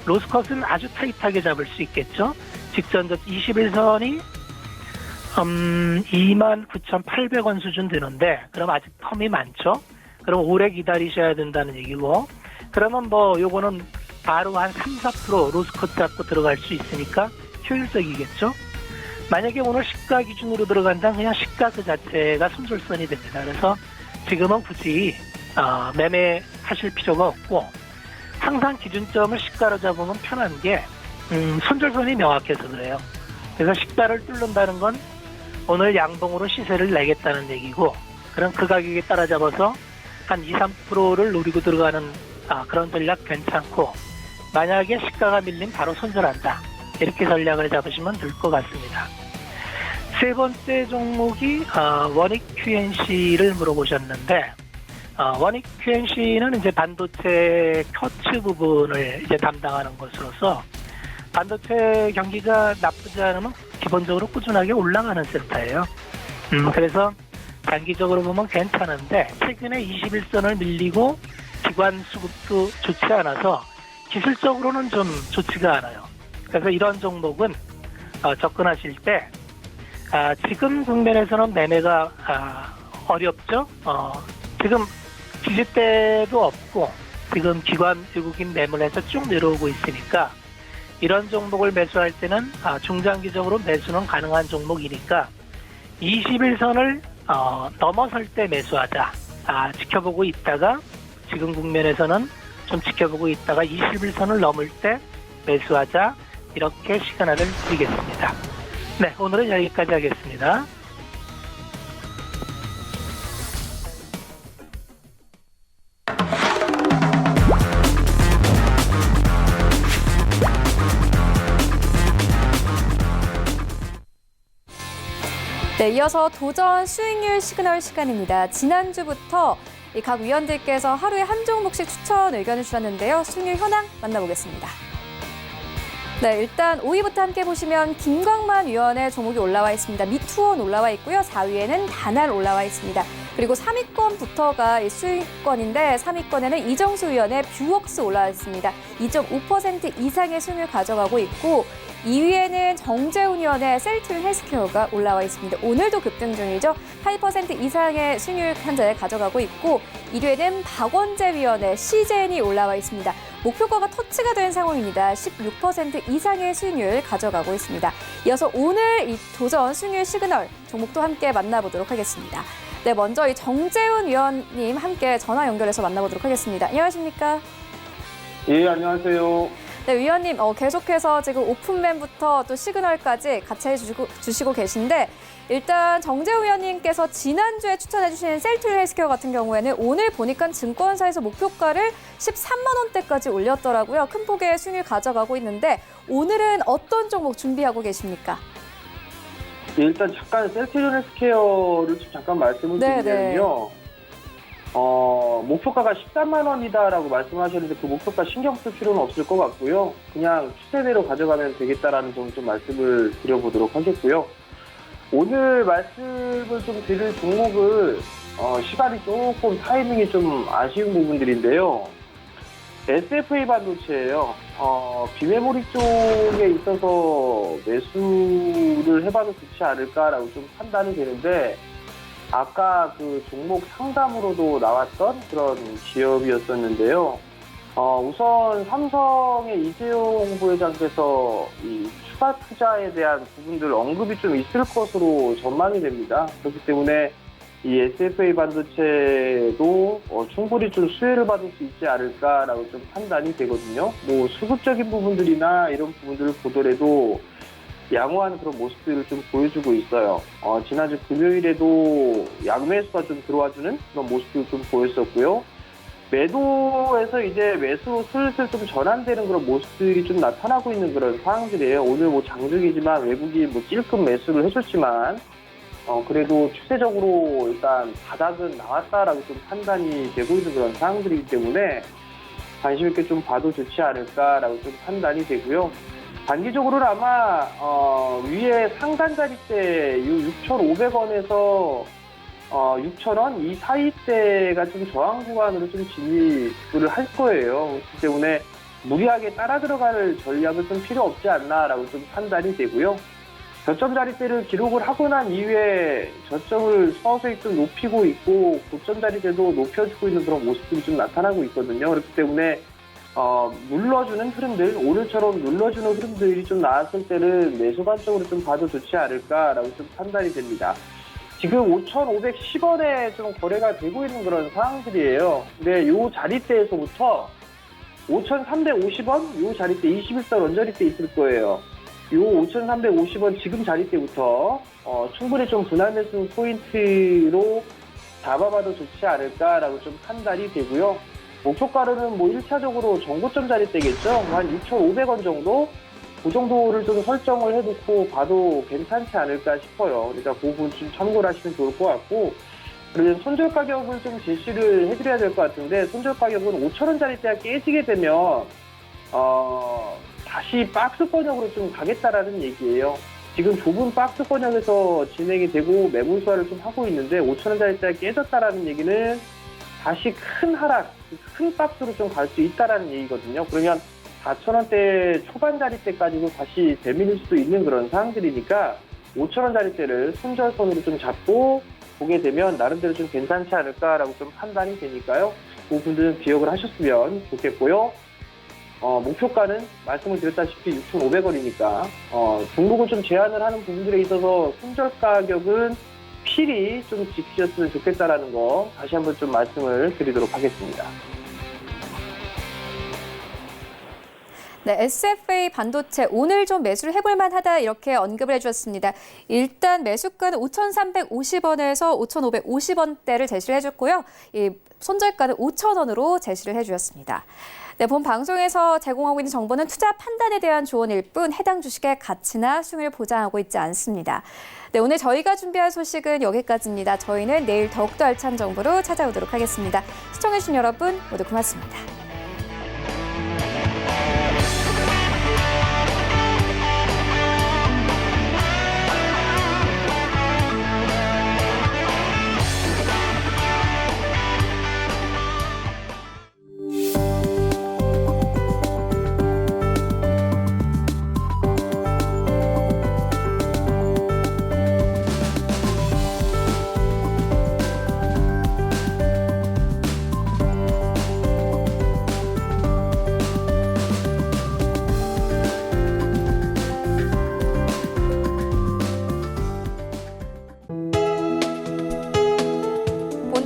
로스컷은 아주 타이트하게 잡을 수 있겠죠. 직전 21선이 29,800원 수준 되는데 그럼 아직 텀이 많죠. 그럼 오래 기다리셔야 된다는 얘기고 그러면 요거는 바로 한 3-4% 로스컷 잡고 들어갈 수 있으니까 효율적이겠죠. 만약에 오늘 시가 기준으로 들어간다면 그냥 시가 그 자체가 손절선이 됩니다. 그래서 지금은 굳이 매매하실 필요가 없고 항상 기준점을 시가로 잡으면 편한 게 손절선이 명확해서 그래요. 그래서 시가를 뚫는다는 건 오늘 양봉으로 시세를 내겠다는 얘기고 그럼 그 가격에 따라잡아서 한 2-3%를 노리고 들어가는 그런 전략 괜찮고 만약에 시가가 밀리면 바로 손절한다. 이렇게 전략을 잡으시면 될 것 같습니다. 세 번째 종목이 원익 QNC를 물어보셨는데 원익 QNC는 이제 반도체 켜츠 부분을 이제 담당하는 것으로서 반도체 경기가 나쁘지 않으면 기본적으로 꾸준하게 올라가는 센터예요. 그래서 단기적으로 보면 괜찮은데 최근에 21선을 밀리고 기관 수급도 좋지 않아서 기술적으로는 좀 좋지가 않아요. 그래서 이런 종목은 접근하실 때 지금 국면에서는 매매가 어렵죠. 지금 지지대도 없고 지금 기관 외국인 매물에서 쭉 내려오고 있으니까 이런 종목을 매수할 때는 중장기적으로 매수는 가능한 종목이니까 21선을 넘어설 때 매수하자. 지켜보고 있다가 지금 국면에서는 좀 지켜보고 있다가 21선을 넘을 때 매수하자. 이렇게 시그널을 드리겠습니다. 네, 오늘은 여기까지 하겠습니다. 네, 이어서 도전 수익률 시그널 시간입니다. 지난주부터 이 각 위원들께서 하루에 한 종목씩 추천 의견을 주셨는데요. 수익률 현황 만나보겠습니다. 네, 일단 5위부터 함께 보시면 김광만 위원의 종목이 올라와 있습니다. 미투원 올라와 있고요. 4위에는 다날 올라와 있습니다. 그리고 3위권부터가 이 수익권인데 3위권에는 이정수 위원의 뷰웍스 올라와 있습니다. 2.5% 이상의 수익률 가져가고 있고 2위에는 정재훈 위원의 셀툴 헬스케어가 올라와 있습니다. 오늘도 급등 중이죠. 8% 이상의 수익률 현재 가져가고 있고 1위에는 박원재 위원의 CJN이 올라와 있습니다. 목표가가 터치가 된 상황입니다. 16% 이상의 수익률 가져가고 있습니다. 이어서 오늘 이 도전 수익률 시그널 종목도 함께 만나보도록 하겠습니다. 네, 먼저 이 정재훈 위원님 함께 전화 연결해서 만나보도록 하겠습니다. 안녕하십니까? 예, 안녕하세요. 네, 위원님 계속해서 지금 오픈맨부터 또 시그널까지 같이 해주시고 계신데 일단 정재훈 위원님께서 지난주에 추천해주신 셀툴 헬스케어 같은 경우에는 오늘 보니까 증권사에서 목표가를 13만 원대까지 올렸더라고요. 큰 폭의 수익률 가져가고 있는데 오늘은 어떤 종목 준비하고 계십니까? 예, 일단 잠깐 셀툴 헬스케어를 좀 잠깐 말씀을 드리면요. 목표가가 13만 원이다라고 말씀하셨는데 그 목표가 신경 쓸 필요는 없을 것 같고요. 그냥 추세대로 가져가면 되겠다라는 점 좀 말씀을 드려보도록 하겠고요. 오늘 말씀을 좀 드릴 종목을 시간이 조금 타이밍이 좀 아쉬운 부분들인데요. SFA 반도체예요. 비메모리 쪽에 있어서 매수를 해봐도 좋지 않을까라고 좀 판단이 되는데 아까 그 종목 상담으로도 나왔던 그런 기업이었었는데요. 우선 삼성의 이재용 부회장께서 이 추가 투자에 대한 부분들 언급이 좀 있을 것으로 전망이 됩니다. 그렇기 때문에 이 SFA 반도체도 충분히 좀 수혜를 받을 수 있지 않을까라고 좀 판단이 되거든요. 뭐 수급적인 부분들이나 이런 부분들을 보더라도 양호한 그런 모습들을 좀 보여주고 있어요. 지난주 금요일에도 양매수가 좀 들어와주는 그런 모습을 좀 보였었고요. 매도에서 이제 매수로 슬슬 좀 전환되는 그런 모습들이 좀 나타나고 있는 그런 상황들이에요. 오늘 뭐 장중이지만 외국이 뭐 찔끔 매수를 해줬지만, 그래도 추세적으로 일단 바닥은 나왔다라고 좀 판단이 되고 있는 그런 상황들이기 때문에 관심 있게 좀 봐도 좋지 않을까라고 좀 판단이 되고요. 단기적으로는 아마, 위에 상단 자리대 6,500원에서 6,000원 이 사이대가 좀 저항 구간으로 좀 진입을 할 거예요. 그렇기 때문에 무리하게 따라 들어갈 전략은 좀 필요 없지 않나라고 좀 판단이 되고요. 저점 자리대를 기록을 하고 난 이후에 저점을 서서히 좀 높이고 있고 고점 자리대도 높여주고 있는 그런 모습들이 좀 나타나고 있거든요. 그렇기 때문에 눌러주는 흐름들, 오늘처럼 눌러주는 흐름들이 좀 나왔을 때는 매수 관점으로 좀 봐도 좋지 않을까라고 좀 판단이 됩니다. 지금 5,510원에 좀 거래가 되고 있는 그런 상황들이에요. 근데 요 자리대에서부터 5,350원, 요 자리대 21선 원저리대 있을 거예요. 요 5,350원 지금 자리대부터 충분히 좀 분할 매수 포인트로 잡아봐도 좋지 않을까라고 좀 판단이 되고요. 목표가로는 뭐 1차적으로 정고점 자리대겠죠. 한 6,500원 정도? 그 정도를 좀 설정을 해놓고 봐도 괜찮지 않을까 싶어요. 그러니까 그 부분 좀 참고를 하시면 좋을 것 같고, 그리고 손절 가격을 좀 제시를 해드려야 될 것 같은데, 손절 가격은 5,000원짜리대가 깨지게 되면 다시 박스 권역으로 좀 가겠다라는 얘기예요. 지금 좁은 박스 권역에서 진행이 되고 매물 수화를 좀 하고 있는데 5,000원짜리대가 깨졌다라는 얘기는 다시 큰 하락, 큰 박스로 좀 갈 수 있다라는 얘기거든요. 그러면 4,000원대 초반 자리대까지도 다시 되밀릴 수도 있는 그런 상황들이니까 5,000원 자리대를 손절선으로 좀 잡고 보게 되면 나름대로 좀 괜찮지 않을까라고 좀 판단이 되니까요. 그 부분들은 기억을 하셨으면 좋겠고요. 목표가는 말씀을 드렸다시피 6,500원이니까 종목을 좀 제한을 하는 부분들에 있어서 손절 가격은 필히 좀 지키셨으면 좋겠다라는 거 다시 한번 좀 말씀을 드리도록 하겠습니다. 네, SFA 반도체 오늘 좀 매수를 해볼 만하다 이렇게 언급을 해주셨습니다. 일단 매수가는 5,350원에서 5,550원대를 제시를 해줬고요. 이 손절가는 5,000원으로 제시를 해주셨습니다. 네, 본 방송에서 제공하고 있는 정보는 투자 판단에 대한 조언일 뿐 해당 주식의 가치나 수익을 보장하고 있지 않습니다. 네, 오늘 저희가 준비한 소식은 여기까지입니다. 저희는 내일 더욱더 알찬 정보로 찾아오도록 하겠습니다. 시청해주신 여러분 모두 고맙습니다.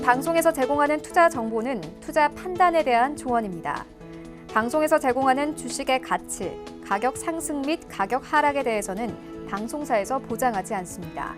방송에서 제공하는 투자 정보는 투자 판단에 대한 조언입니다. 방송에서 제공하는 주식의 가치, 가격 상승 및 가격 하락에 대해서는 방송사에서 보장하지 않습니다.